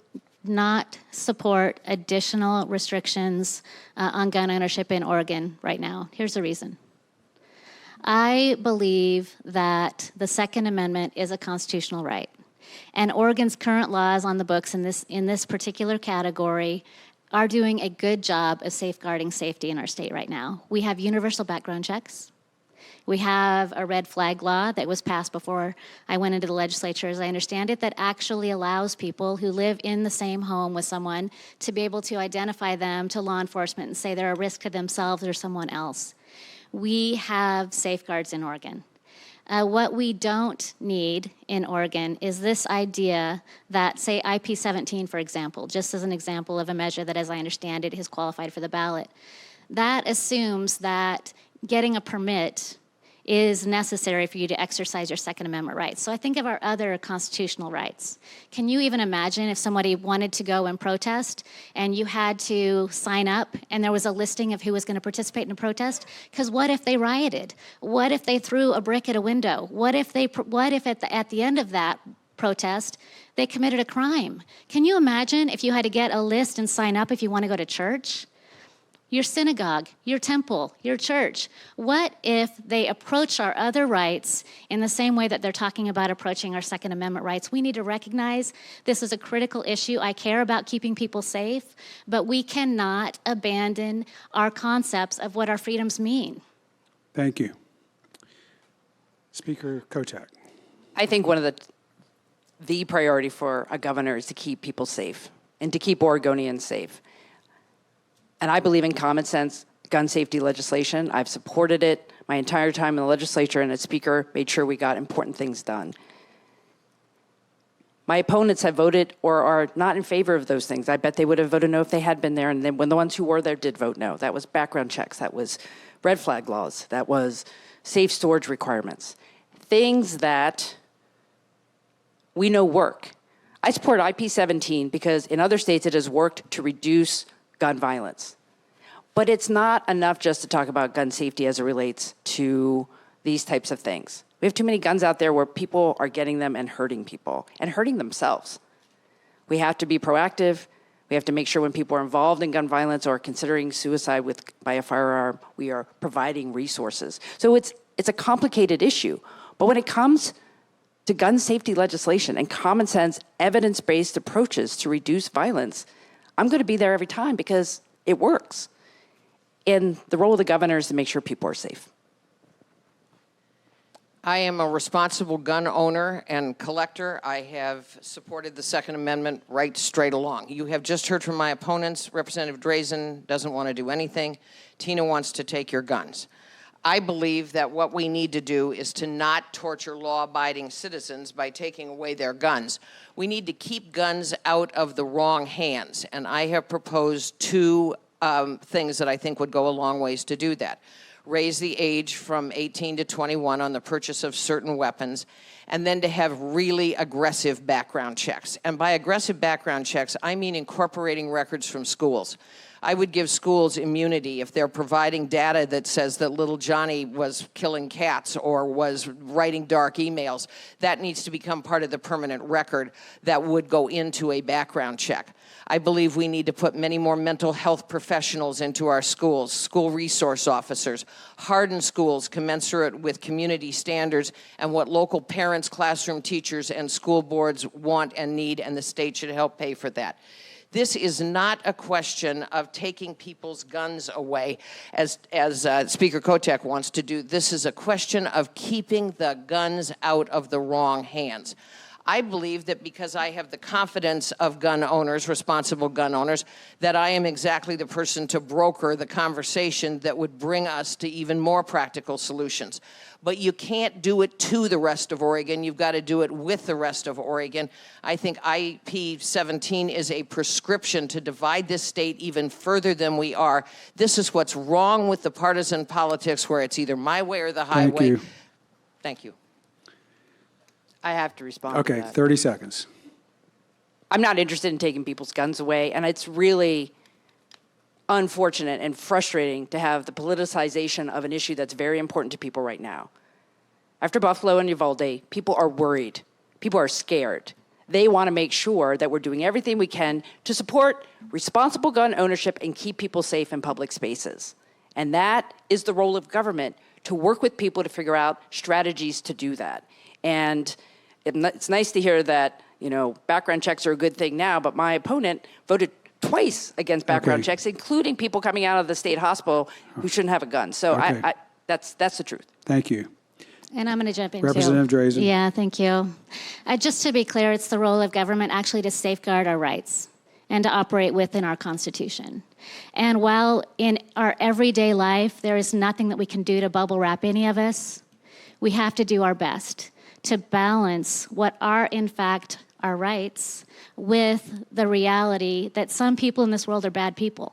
[SPEAKER 2] not support additional restrictions on gun ownership in Oregon right now. Here's the reason. I believe that the Second Amendment is a constitutional right. And Oregon's current laws on the books in this particular category are doing a good job of safeguarding safety in our state right now. We have universal background checks. We have a red flag law that was passed before I went into the legislature, as I understand it, that actually allows people who live in the same home with someone to be able to identify them to law enforcement and say they're a risk to themselves or someone else. We have safeguards in Oregon. What we don't need in Oregon is this idea that, say, IP17, for example, just as an example of a measure that, as I understand it, is qualified for the ballot. That assumes that getting a permit is necessary for you to exercise your Second Amendment rights. So I think of our other constitutional rights. Can you even imagine if somebody wanted to go and protest and you had to sign up and there was a listing of who was going to participate in a protest? Because what if they rioted? What if they threw a brick at a window? What if at the end of that protest, they committed a crime. Can you imagine if you had to get a list and sign up if you want to go to church? Your synagogue, your temple, your church. What if they approach our other rights in the same way that they're talking about approaching our Second Amendment rights? We need to recognize this is a critical issue. I care about keeping people safe, but we cannot abandon our concepts of what our freedoms mean.
[SPEAKER 1] Thank you. Speaker Kotek.
[SPEAKER 3] I think one of the priority for a governor is to keep people safe and to keep Oregonians safe. And I believe in common sense gun safety legislation. I've supported it my entire time in the legislature, and as Speaker, made sure we got important things done. My opponents have voted or are not in favor of those things. I bet they would have voted no if they had been there, and then when the ones who were there did vote no. That was background checks, that was red flag laws, that was safe storage requirements. Things that we know work. I support IP 17 because in other states it has worked to reduce gun violence. But it's not enough just to talk about gun safety as it relates to these types of things. We have too many guns out there where people are getting them and hurting people and hurting themselves. We have to be proactive. We have to make sure when people are involved in gun violence or considering suicide by a firearm, we are providing resources. So it's a complicated issue. But when it comes to gun safety legislation and common sense, evidence-based approaches to reduce violence, I'm going to be there every time because it works. And the role of the governor is to make sure people are safe.
[SPEAKER 4] I am a responsible gun owner and collector. I have supported the Second Amendment right straight along. You have just heard from my opponents. Representative Drazen doesn't want to do anything. Tina wants to take your guns. I believe that what we need to do is to not torture law-abiding citizens by taking away their guns. We need to keep guns out of the wrong hands, and I have proposed two things that I think would go a long ways to do that. Raise the age from 18 to 21 on the purchase of certain weapons, and then to have really aggressive background checks. And by aggressive background checks, I mean incorporating records from schools. I would give schools immunity if they're providing data that says that little Johnny was killing cats or was writing dark emails. That needs to become part of the permanent record that would go into a background check. I believe we need to put many more mental health professionals into our schools, school resource officers, harden schools commensurate with community standards and what local parents, classroom teachers, and school boards want and need, and the state should help pay for that. This is not a question of taking people's guns away, as Speaker Kotek wants to do. This is a question of keeping the guns out of the wrong hands. I believe that because I have the confidence of gun owners, responsible gun owners, that I am exactly the person to broker the conversation that would bring us to even more practical solutions. But you can't do it to the rest of Oregon. You've got to do it with the rest of Oregon. I think IP 17 is a prescription to divide this state even further than we are. This is what's wrong with the partisan politics where it's either my way or the highway.
[SPEAKER 1] Thank you.
[SPEAKER 4] Thank you.
[SPEAKER 3] I have to respond to
[SPEAKER 1] Okay,
[SPEAKER 3] that.
[SPEAKER 1] 30 seconds.
[SPEAKER 3] I'm not interested in taking people's guns away, and it's really unfortunate and frustrating to have the politicization of an issue that's very important to people right now. After Buffalo and Uvalde, people are worried. People are scared. They want to make sure that we're doing everything we can to support responsible gun ownership and keep people safe in public spaces. And that is the role of government, to work with people to figure out strategies to do that. And it's nice to hear that, background checks are a good thing now, but my opponent voted twice against background checks, including people coming out of the state hospital who shouldn't have a gun. So that's the truth.
[SPEAKER 1] Thank you.
[SPEAKER 2] And I'm going to jump in
[SPEAKER 1] Representative
[SPEAKER 2] too.
[SPEAKER 1] Drazen.
[SPEAKER 2] Yeah, thank you. Just to be clear, it's the role of government actually to safeguard our rights and to operate within our Constitution. And while in our everyday life there is nothing that we can do to bubble wrap any of us, we have to do our best to balance what are, in fact, our rights with the reality that some people in this world are bad people.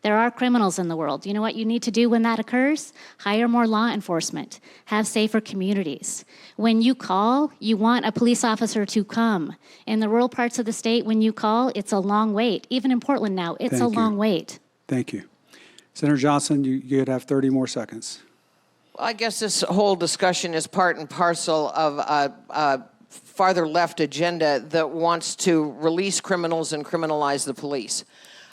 [SPEAKER 2] There are criminals in the world. You know what you need to do when that occurs? Hire more law enforcement. Have safer communities. When you call, you want a police officer to come. In the rural parts of the state, when you call, it's a long wait. Even in Portland now, it's a long wait.
[SPEAKER 1] Thank you. Senator Johnson, you'd have 30 more seconds.
[SPEAKER 4] Well, I guess this whole discussion is part and parcel of farther left agenda that wants to release criminals and criminalize the police.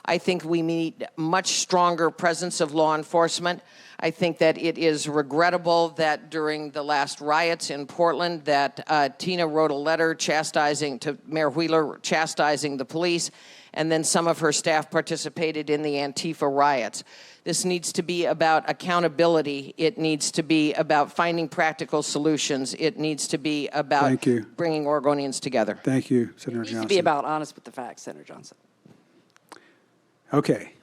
[SPEAKER 4] I think we need much stronger presence of law enforcement. I think that it is regrettable that during the last riots in Portland that Tina wrote a letter to Mayor Wheeler chastising the police, and then some of her staff participated in the Antifa riots. This needs to be about accountability. It needs to be about finding practical solutions. It needs to be about bringing Oregonians together.
[SPEAKER 1] Thank you, Senator
[SPEAKER 3] It
[SPEAKER 1] Johnson.
[SPEAKER 3] needs to be about honest with the facts, Senator Johnson.
[SPEAKER 1] Okay.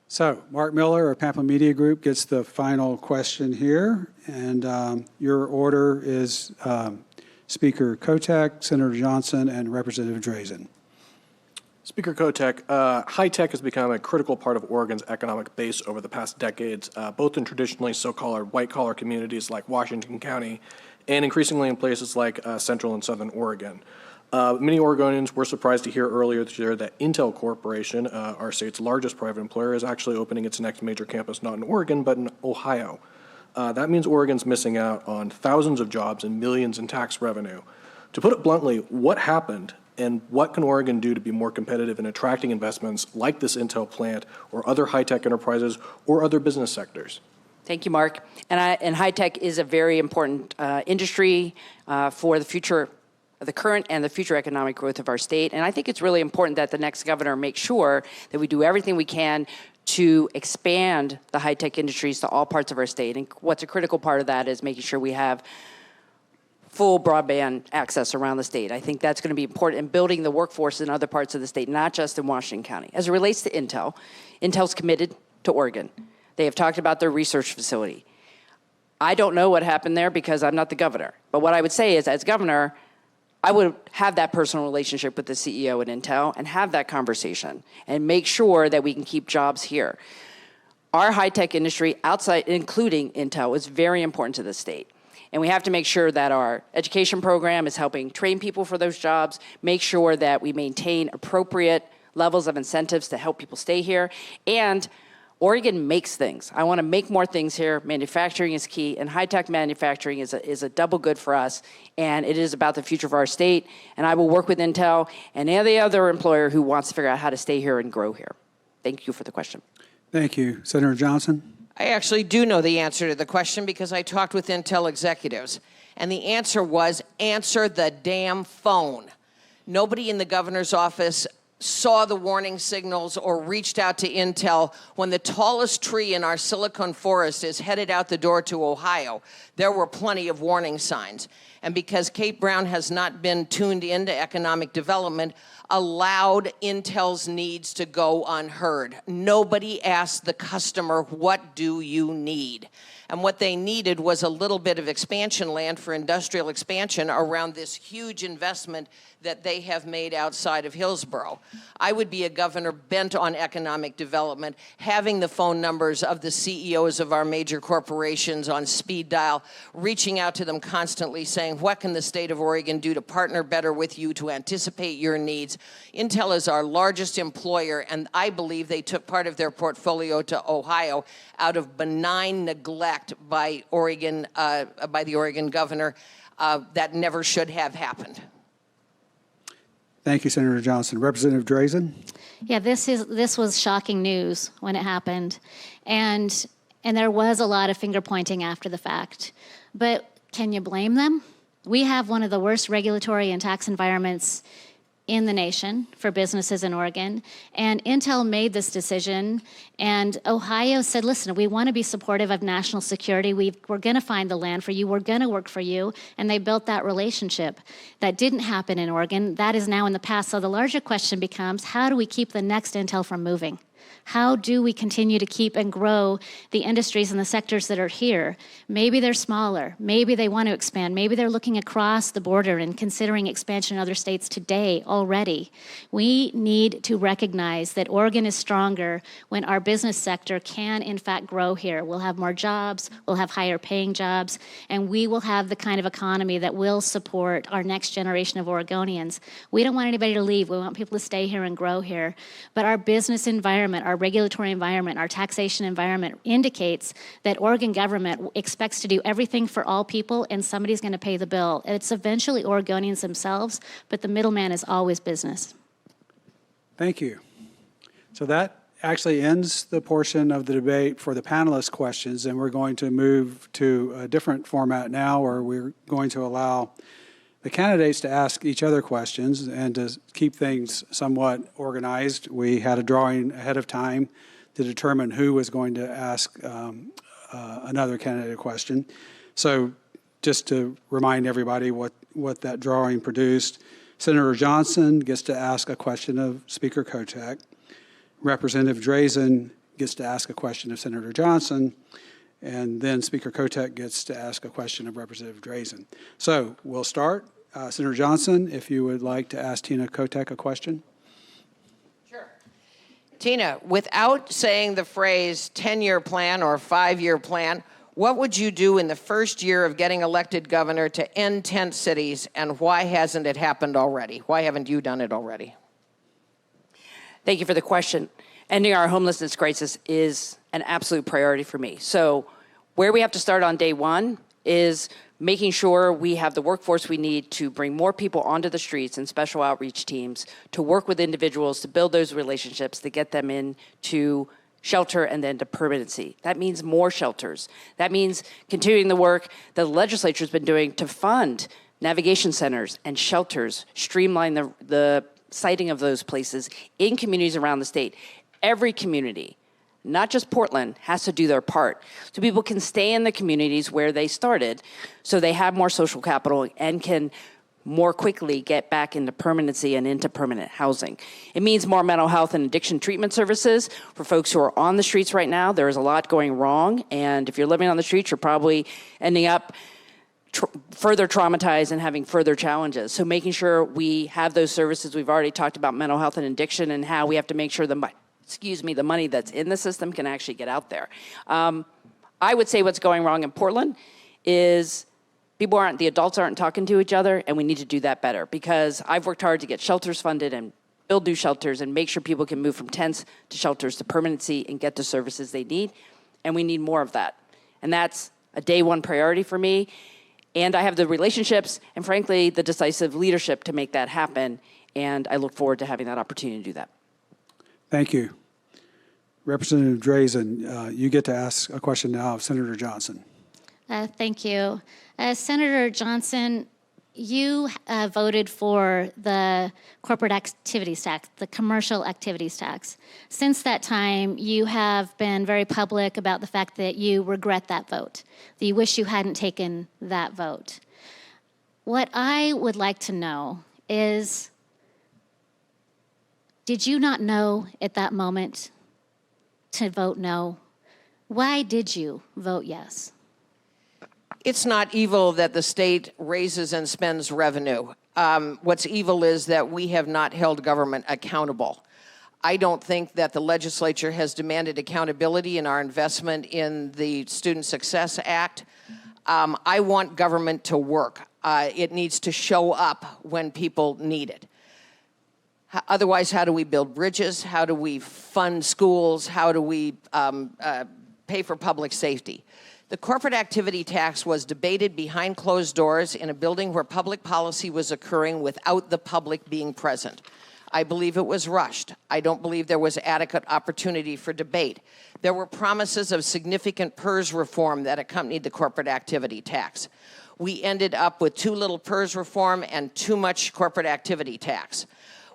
[SPEAKER 1] So Mark Miller of Pampa Media Group gets the final question here. And your order is Speaker Kotek, Senator Johnson, and Representative Drazen.
[SPEAKER 8] Speaker Kotek, high tech has become a critical part of Oregon's economic base over the past decades, both in traditionally so-called white-collar communities like Washington County and increasingly in places like central and southern Oregon. Many Oregonians were surprised to hear earlier this year that Intel Corporation, our state's largest private employer, is actually opening its next major campus not in Oregon, but in Ohio. That means Oregon's missing out on thousands of jobs and millions in tax revenue. To put it bluntly, what happened, and what can Oregon do to be more competitive in attracting investments like this Intel plant or other high-tech enterprises or other business sectors?
[SPEAKER 3] Thank you, Mark. And high tech is a very important industry for the future, the current and the future economic growth of our state. And I think it's really important that the next governor make sure that we do everything we can to expand the high tech industries to all parts of our state. And what's a critical part of that is making sure we have full broadband access around the state. I think that's going to be important in building the workforce in other parts of the state, not just in Washington County. As it relates to Intel, Intel's committed to Oregon. They have talked about their research facility. I don't know what happened there because I'm not the governor. But what I would say is, as governor, I would have that personal relationship with the CEO at Intel and have that conversation and make sure that we can keep jobs here. Our high-tech industry outside, including Intel, is very important to the state. And we have to make sure that our education program is helping train people for those jobs, make sure that we maintain appropriate levels of incentives to help people stay here. And Oregon makes things. I want to make more things here. Manufacturing is key, and high-tech manufacturing is a double good for us, and it is about the future of our state. And I will work with Intel and any other employer who wants to figure out how to stay here and grow here. Thank you for the question.
[SPEAKER 1] Thank you. Senator Johnson?
[SPEAKER 4] I actually do know the answer to the question because I talked with Intel executives, and the answer was answer the damn phone. Nobody in the governor's office saw the warning signals or reached out to Intel when the tallest tree in our Silicon Forest is headed out the door to Ohio. There were plenty of warning signs. And because Kate Brown has not been tuned into economic development, allowed Intel's needs to go unheard. Nobody asked the customer, what do you need? And what they needed was a little bit of expansion land for industrial expansion around this huge investment that they have made outside of Hillsborough. I would be a governor bent on economic development, having the phone numbers of the CEOs of our major corporations on speed dial, reaching out to them constantly saying, what can the state of Oregon do to partner better with you to anticipate your needs? Intel is our largest employer, and I believe they took part of their portfolio to Ohio out of benign neglect by the Oregon governor. That never should have happened.
[SPEAKER 1] Thank you, Senator Johnson. Representative Drazen?
[SPEAKER 2] Yeah, this was shocking news when it happened, and there was a lot of finger pointing after the fact. But can you blame them? We have one of the worst regulatory and tax environments in the nation for businesses in Oregon, and Intel made this decision, and Ohio said, listen, we want to be supportive of national security. We're going to find the land for you. We're going to work for you, and they built that relationship. That didn't happen in Oregon. That is now in the past. So the larger question becomes, how do we keep the next Intel from moving? How do we continue to keep and grow the industries and the sectors that are here? Maybe they're smaller. Maybe they want to expand. Maybe they're looking across the border and considering expansion in other states today already. We need to recognize that Oregon is stronger when our business sector can, in fact, grow here. We'll have more jobs, we'll have higher paying jobs, and we will have the kind of economy that will support our next generation of Oregonians. We don't want anybody to leave. We want people to stay here and grow here. But our business environment environment, our regulatory environment, our taxation environment indicates that Oregon government expects to do everything for all people, and somebody's going to pay the bill. It's eventually Oregonians themselves, but the middleman is always business.
[SPEAKER 1] Thank you. So that actually ends the portion of the debate for the panelist questions, and we're going to move to a different format now where we're going to allow the candidates to ask each other questions. And to keep things somewhat organized, we had a drawing ahead of time to determine who was going to ask another candidate a question. So just to remind everybody what that drawing produced, Senator Johnson gets to ask a question of Speaker Kotek. Representative Drazen gets to ask a question of Senator Johnson, and then Speaker Kotek gets to ask a question of Representative Drazen. So we'll start. Senator Johnson, if you would like to ask Tina Kotek a question.
[SPEAKER 4] Sure. Tina, without saying the phrase 10-year plan or 5-year plan, what would you do in the first year of getting elected governor to end tent cities, and why hasn't it happened already? Why haven't you done it already?
[SPEAKER 3] Thank you for the question. Ending our homelessness crisis is an absolute priority for me. So where we have to start on day one is making sure we have the workforce we need to bring more people onto the streets and special outreach teams to work with individuals to build those relationships, to get them into shelter and then to permanency. That means more shelters. That means continuing the work the legislature's been doing to fund navigation centers and shelters, streamline the siting of those places in communities around the state. Every community, not just Portland, has to do their part so people can stay in the communities where they started, so they have more social capital and can more quickly get back into permanency and into permanent housing. It means more mental health and addiction treatment services for folks who are on the streets right now. There is a lot going wrong, and if you're living on the streets, you're probably ending up further traumatized and having further challenges. So making sure we have those services. We've already talked about mental health and addiction and how we have to make sure the money that's in the system can actually get out there. I would say what's going wrong in Portland is the adults aren't talking to each other, and we need to do that better, because I've worked hard to get shelters funded and build new shelters and make sure people can move from tents to shelters to permanency and get the services they need, and we need more of that. And that's a day one priority for me. And I have the relationships and, frankly, the decisive leadership to make that happen. And I look forward to having that opportunity to do that.
[SPEAKER 1] Thank you. Representative Drazen, you get to ask a question now of Senator Johnson.
[SPEAKER 2] Thank you. Senator Johnson, you voted for the corporate activities tax, the commercial activities tax. Since that time, you have been very public about the fact that you regret that vote, that you wish you hadn't taken that vote. What I would like to know is, did you not know at that moment to vote no? Why did you vote yes?
[SPEAKER 4] It's not evil that the state raises and spends revenue. What's evil is that we have not held government accountable. I don't think that the legislature has demanded accountability in our investment in the Student Success Act. I want government to work. It needs to show up when people need it. Otherwise, how do we build bridges? How do we fund schools? How do we pay for public safety? The corporate activity tax was debated behind closed doors in a building where public policy was occurring without the public being present. I believe it was rushed. I don't believe there was adequate opportunity for debate. There were promises of significant PERS reform that accompanied the corporate activity tax. We ended up with too little PERS reform and too much corporate activity tax.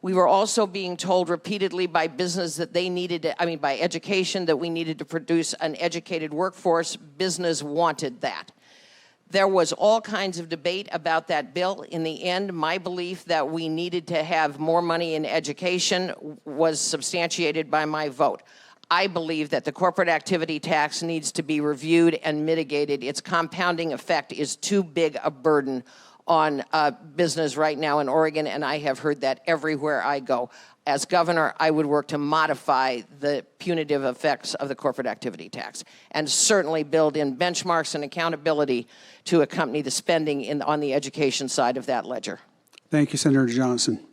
[SPEAKER 4] We were also being told repeatedly by business that by education, that we needed to produce an educated workforce. Business wanted that. There was all kinds of debate about that bill. In the end, my belief that we needed to have more money in education was substantiated by my vote. I believe that the corporate activity tax needs to be reviewed and mitigated. Its compounding effect is too big a burden on business right now in Oregon, and I have heard that everywhere I go. As governor, I would work to modify the punitive effects of the corporate activity tax and certainly build in benchmarks and accountability to accompany the spending on the education side of that ledger.
[SPEAKER 1] Thank you, Senator Johnson.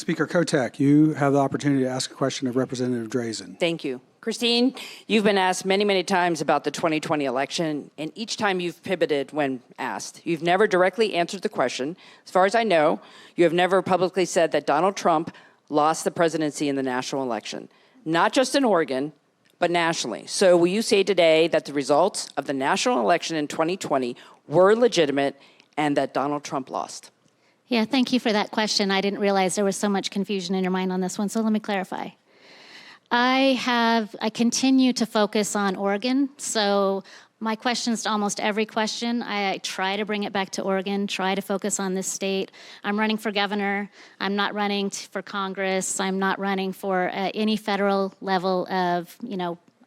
[SPEAKER 1] Speaker Kotek, you have the opportunity to ask a question of Representative Drazen.
[SPEAKER 3] Thank you. Christine, you've been asked many, many times about the 2020 election, and each time you've pivoted when asked. You've never directly answered the question. As far as I know, you have never publicly said that Donald Trump lost the presidency in the national election, not just in Oregon, but nationally. So will you say today that the results of the national election in 2020 were legitimate and that Donald Trump lost?
[SPEAKER 2] Yeah, thank you for that question. I didn't realize there was so much confusion in your mind on this one, so let me clarify. I continue to focus on Oregon, so my questions to almost every question, I try to bring it back to Oregon, try to focus on this state. I'm running for governor. I'm not running for Congress. I'm not running for any federal level of,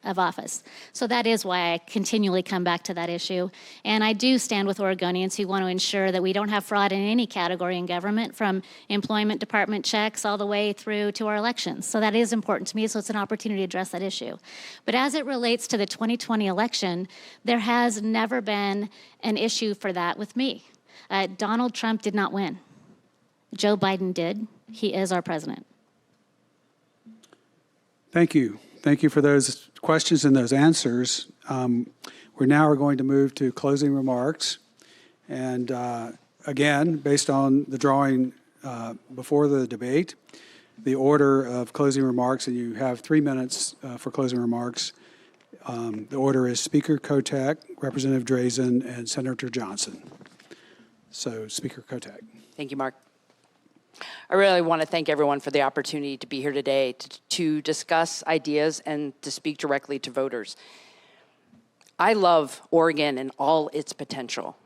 [SPEAKER 2] of office. So that is why I continually come back to that issue. And I do stand with Oregonians who want to ensure that we don't have fraud in any category in government, from employment department checks all the way through to our elections. So that is important to me, so it's an opportunity to address that issue. But as it relates to the 2020 election, there has never been an issue for that with me. Donald Trump did not win. Joe Biden did. He is our president.
[SPEAKER 1] Thank you. Thank you for those questions and those answers. We now are going to move to closing remarks. And again, based on the drawing before the debate, the order of closing remarks, and you have 3 minutes for closing remarks. The order is Speaker Kotek, Representative Drazen, and Senator Johnson. So, Speaker Kotek.
[SPEAKER 3] Thank you, Mark. I really want to thank everyone for the opportunity to be here today to discuss ideas and to speak directly to voters. I love Oregon and all its potential.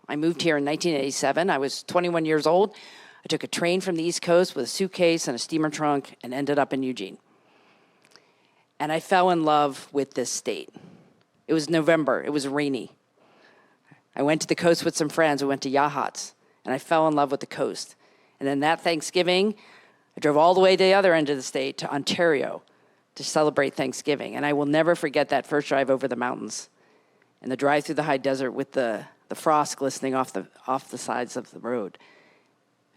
[SPEAKER 3] I moved here in 1987. I was 21 years old. I took a train from the East Coast with a suitcase and a steamer trunk and ended up in Eugene. And I fell in love with this state. It was November. It was rainy. I went to the coast with some friends. We went to Yachats, and I fell in love with the coast. And then that Thanksgiving, I drove all the way to the other end of the state, to Ontario, to celebrate Thanksgiving. And I will never forget that first drive over the mountains and the drive through the high desert with the frost glistening off the sides of the road.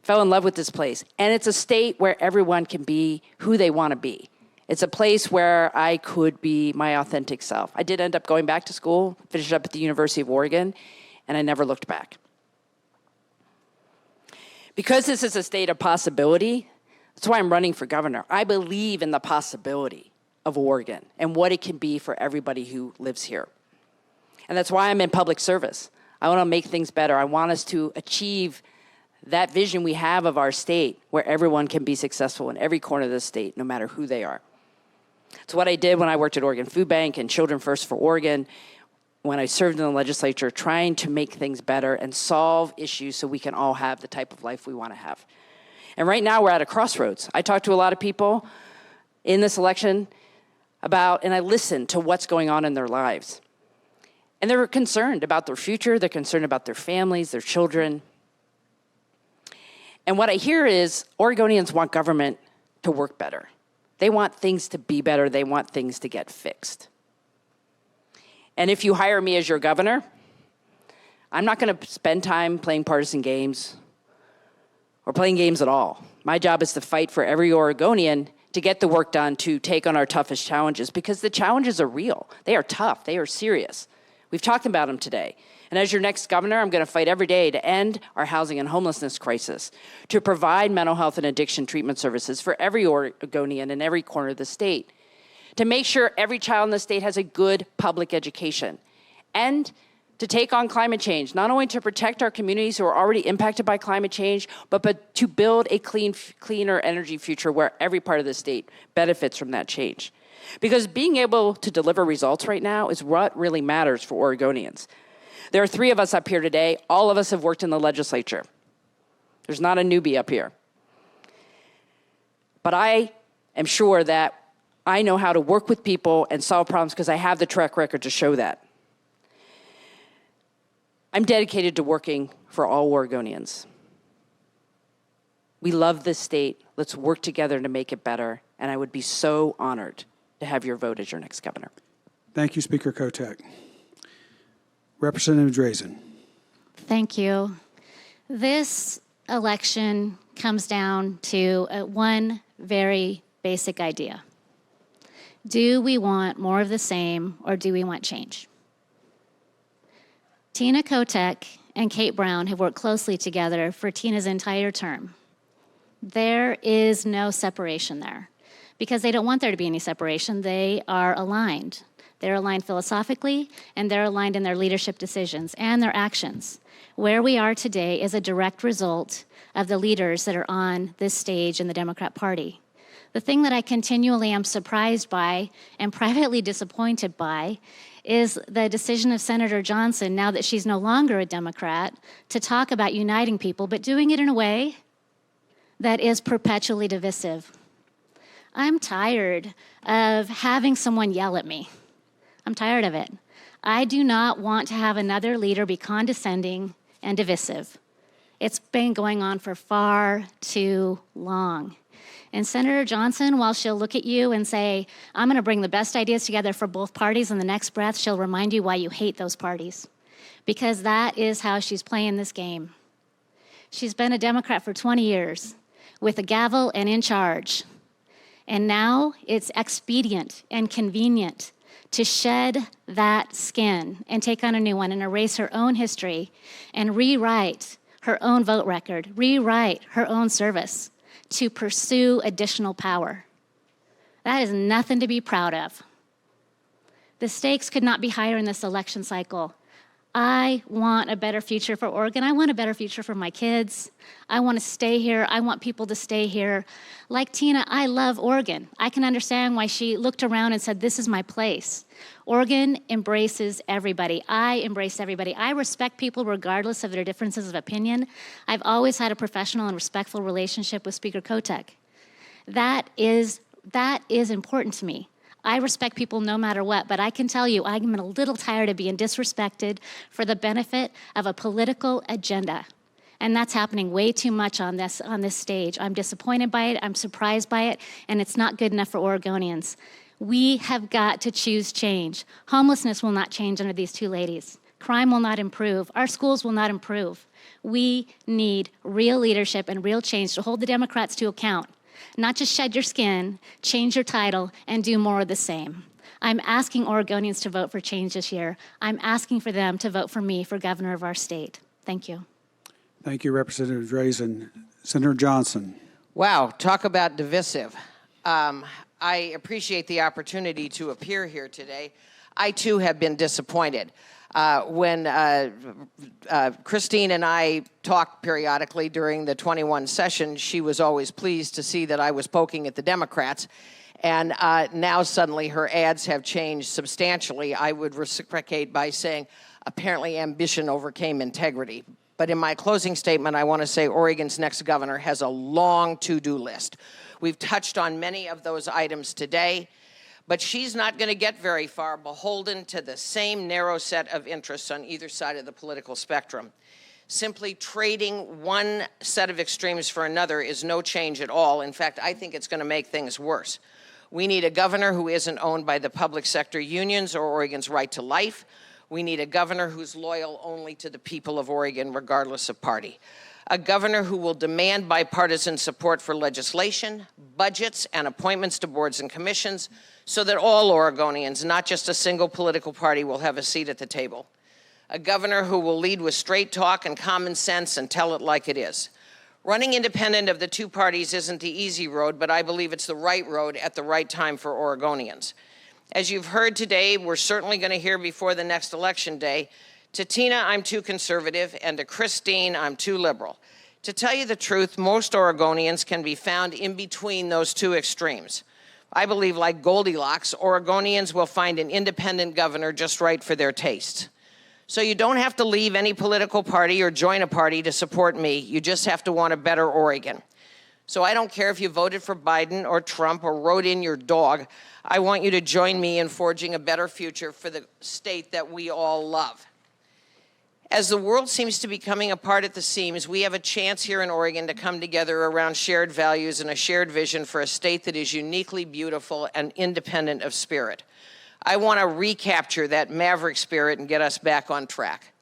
[SPEAKER 3] I fell in love with this place. And it's a state where everyone can be who they want to be. It's a place where I could be my authentic self. I did end up going back to school, finished up at the University of Oregon, and I never looked back. Because this is a state of possibility, that's why I'm running for governor. I believe in the possibility of Oregon and what it can be for everybody who lives here. And that's why I'm in public service. I want to make things better. I want us to achieve that vision we have of our state where everyone can be successful in every corner of the state, no matter who they are. It's what I did when I worked at Oregon Food Bank and Children First for Oregon, when I served in the legislature, trying to make things better and solve issues so we can all have the type of life we want to have. And right now we're at a crossroads. I talked to a lot of people in this election and I listened to what's going on in their lives. And they're concerned about their future, they're concerned about their families, their children. And what I hear is Oregonians want government to work better. They want things to be better, they want things to get fixed. And if you hire me as your governor, I'm not going to spend time playing partisan games or playing games at all. My job is to fight for every Oregonian to get the work done to take on our toughest challenges, because the challenges are real. They are tough. They are serious. We've talked about them today. And as your next governor, I'm going to fight every day to end our housing and homelessness crisis, to provide mental health and addiction treatment services for every Oregonian in every corner of the state, to make sure every child in the state has a good public education, and to take on climate change, not only to protect our communities who are already impacted by climate change, but to build a cleaner energy future where every part of the state benefits from that change. Because being able to deliver results right now is what really matters for Oregonians. There are 3 of us up here today. All of us have worked in the legislature. There's not a newbie up here. But I am sure that I know how to work with people and solve problems because I have the track record to show that. I'm dedicated to working for all Oregonians. We love this state. Let's work together to make it better. And I would be so honored to have your vote as your next governor.
[SPEAKER 1] Thank you, Speaker Kotek. Representative Drazen.
[SPEAKER 2] Thank you. This election comes down to one very basic idea. Do we want more of the same, or do we want change? Tina Kotek and Kate Brown have worked closely together for Tina's entire term. There is no separation there, because they don't want there to be any separation. They are aligned. They're aligned philosophically, and they're aligned in their leadership decisions and their actions. Where we are today is a direct result of the leaders that are on this stage in the Democrat Party. The thing that I continually am surprised by and privately disappointed by is the decision of Senator Johnson, now that she's no longer a Democrat, to talk about uniting people, but doing it in a way that is perpetually divisive. I'm tired of having someone yell at me. I'm tired of it. I do not want to have another leader be condescending and divisive. It's been going on for far too long. And Senator Johnson, while she'll look at you and say, I'm going to bring the best ideas together for both parties, in the next breath, she'll remind you why you hate those parties. Because that is how she's playing this game. She's been a Democrat for 20 years with a gavel and in charge. And now it's expedient and convenient to shed that skin and take on a new one and erase her own history and rewrite her own vote record, rewrite her own service to pursue additional power. That is nothing to be proud of. The stakes could not be higher in this election cycle. I want a better future for Oregon. I want a better future for my kids. I want to stay here. I want people to stay here. Like Tina, I love Oregon. I can understand why she looked around and said, this is my place. Oregon embraces everybody. I embrace everybody. I respect people regardless of their differences of opinion. I've always had a professional and respectful relationship with Speaker Kotek. That is important to me. I respect people no matter what, but I can tell you I'm a little tired of being disrespected for the benefit of a political agenda. And that's happening way too much on this stage. I'm disappointed by it, I'm surprised by it, and it's not good enough for Oregonians. We have got to choose change. Homelessness will not change under these two ladies. Crime will not improve. Our schools will not improve. We need real leadership and real change to hold the Democrats to account. Not just shed your skin, change your title, and do more of the same. I'm asking Oregonians to vote for change this year. I'm asking for them to vote for me for governor of our state. Thank you.
[SPEAKER 1] Thank you, Representative Drazen. Senator Johnson.
[SPEAKER 4] Wow, talk about divisive. I appreciate the opportunity to appear here today. I, too, have been disappointed. When Christine and I talked periodically during the 21 session, she was always pleased to see that I was poking at the Democrats. And now suddenly her ads have changed substantially. I would reciprocate by saying, apparently ambition overcame integrity. But in my closing statement, I want to say Oregon's next governor has a long to-do list. We've touched on many of those items today, but she's not going to get very far beholden to the same narrow set of interests on either side of the political spectrum. Simply trading one set of extremes for another is no change at all. In fact, I think it's going to make things worse. We need a governor who isn't owned by the public sector unions or Oregon's right to life. We need a governor who's loyal only to the people of Oregon, regardless of party. A governor who will demand bipartisan support for legislation, budgets, and appointments to boards and commissions so that all Oregonians, not just a single political party, will have a seat at the table. A governor who will lead with straight talk and common sense and tell it like it is. Running independent of the two parties isn't the easy road, but I believe it's the right road at the right time for Oregonians. As you've heard today, we're certainly going to hear before the next election day, to Tina, I'm too conservative, and to Christine, I'm too liberal. To tell you the truth, most Oregonians can be found in between those two extremes. I believe, like Goldilocks, Oregonians will find an independent governor just right for their taste. So you don't have to leave any political party or join a party to support me. You just have to want a better Oregon. So I don't care if you voted for Biden or Trump or wrote in your dog. I want you to join me in forging a better future for the state that we all love. As the world seems to be coming apart at the seams, we have a chance here in Oregon to come together around shared values and a shared vision for a state that is uniquely beautiful and independent of spirit. I want to recapture that maverick spirit and get us back on track.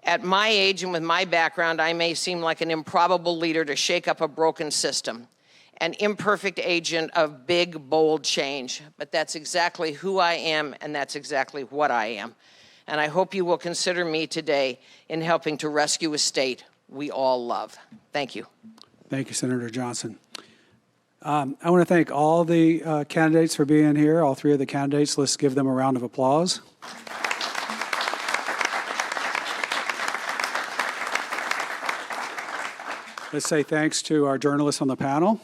[SPEAKER 4] At my age and with my background, I may seem like an improbable leader to shake up a broken system, an imperfect agent of big, bold change. But that's exactly who I am, and that's exactly what I am. And I hope you will consider me today in helping to rescue a state we all love. Thank you.
[SPEAKER 1] Thank you, Senator Johnson. I want to thank all the candidates for being here, all three of the candidates. Let's give them a round of applause. Let's say thanks to our journalists on the panel.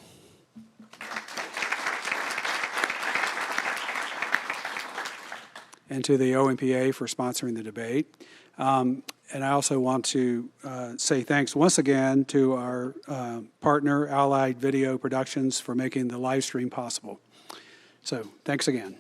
[SPEAKER 1] And to the OMPA for sponsoring the debate. And I also want to say thanks once again to our partner, Allied Video Productions, for making the live stream possible. So thanks again.